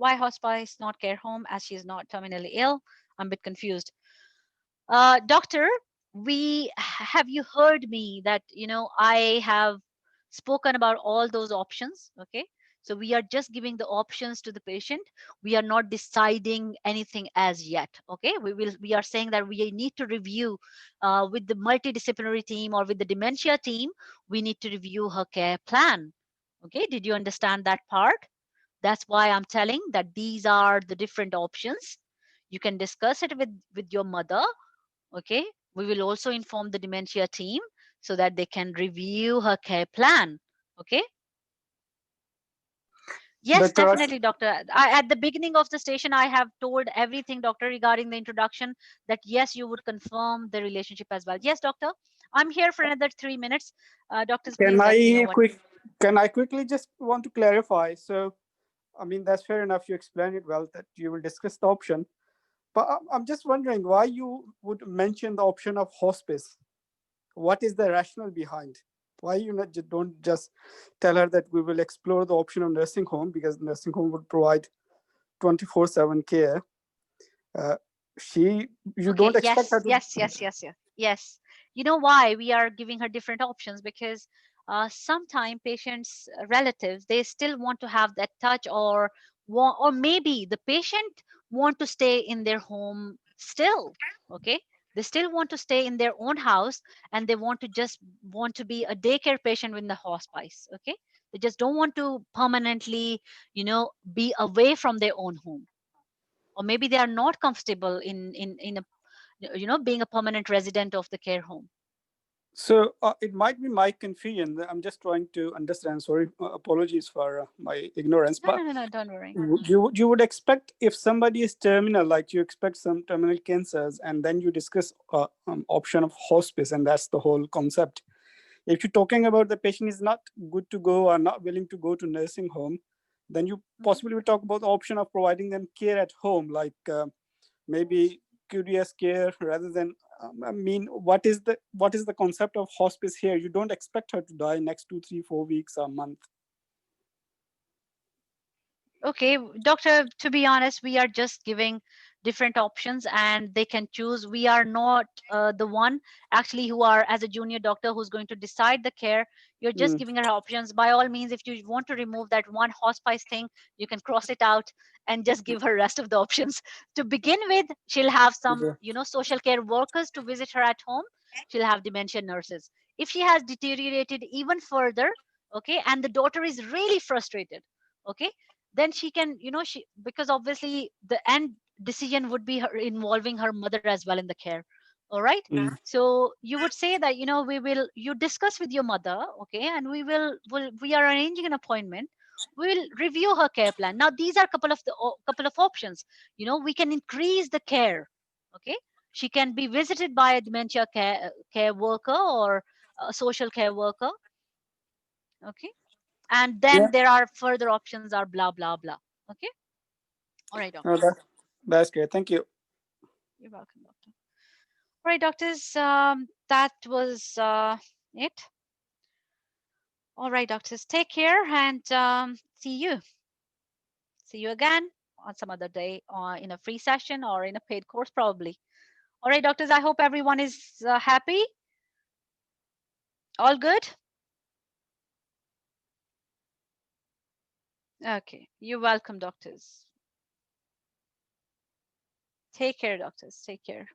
Why hospice, not care home, as she is not terminally ill? I'm a bit confused. Doctor, have you heard me that I have spoken about all those options? Okay, so we are just giving the options to the patient. We are not deciding anything as yet. Okay, we are saying that we need to review with the multidisciplinary team or with the dementia team. We need to review her care plan. Okay, did you understand that part? That's why I'm telling that these are the different options. You can discuss it with your mother. Okay, we will also inform the dementia team so that they can review her care plan. Okay, yes, Dr. definitely, doctor. At the beginning of the station, I have told everything, doctor, regarding the introduction, that yes, you would confirm the relationship as well. Yes, doctor, I'm here for another 3 minutes. Doctors, Can please let me know I what. quick can I quickly just want to clarify? So, I mean, that's fair enough. You explained it well that you will discuss the option. But I'm just wondering why you would mention the option of hospice. What is the rationale behind? Why you not don't just tell her that we will explore the option of nursing home, because nursing home would provide 24/7 care. Uh, you Okay, don't expect her yes, to. yes, yes, yes, yes, yes. You know why we are giving her different options? Because sometimes patients' relatives, they still want to have that touch, or maybe the patient want to stay in their home still. Okay, they still want to stay in their own house, and they want to be a daycare patient in the hospice. Okay, they just don't want to permanently, be away from their own home, or maybe they are not comfortable in a being a permanent resident of the care home. So it might be my confusion. I'm just trying to understand. Sorry, apologies for my ignorance. No, But no, no, no, don't worry. you would expect, if somebody is terminal, like you expect some terminal cancers, and then you discuss option of hospice, and that's the whole concept. If you're talking about the patient is not good to go or not willing to go to nursing home, then you possibly would talk about the option of providing them care at home, like maybe curious care, rather than I mean, what is the concept of hospice here? You don't expect her to die next 2, 3, 4 weeks or a month. Okay, doctor, to be honest, we are just giving different options and they can choose. We are not the one actually who are, as a junior doctor, who's going to decide the care. You're just Mm, giving her options. By all means, if you want to remove that one hospice thing, you can cross it out and just give her rest of the options. To begin with, she'll have some, okay. social care workers to visit her at home. She'll have dementia nurses. If she has deteriorated even further, okay, and the daughter is really frustrated, okay, then she can, she, because obviously the end decision would be her involving her mother as well in the care. All right, Mm. so you would say that, you discuss with your mother, okay, and we are arranging an appointment. We'll review her care plan. Now these are couple of options. We can increase the care. Okay, she can be visited by a dementia care worker or a social care worker. Okay, and Yeah, then there are further options are blah blah blah. Okay, all right, no, doctors. that's great. Thank you. You're welcome, doctor. All right, doctors, that was it. All right, doctors, take care and see you again on some other day, in a free session or in a paid course probably. All right, doctors, I hope everyone is happy. All good. Okay, you're welcome, doctors. Take care, doctors, take care.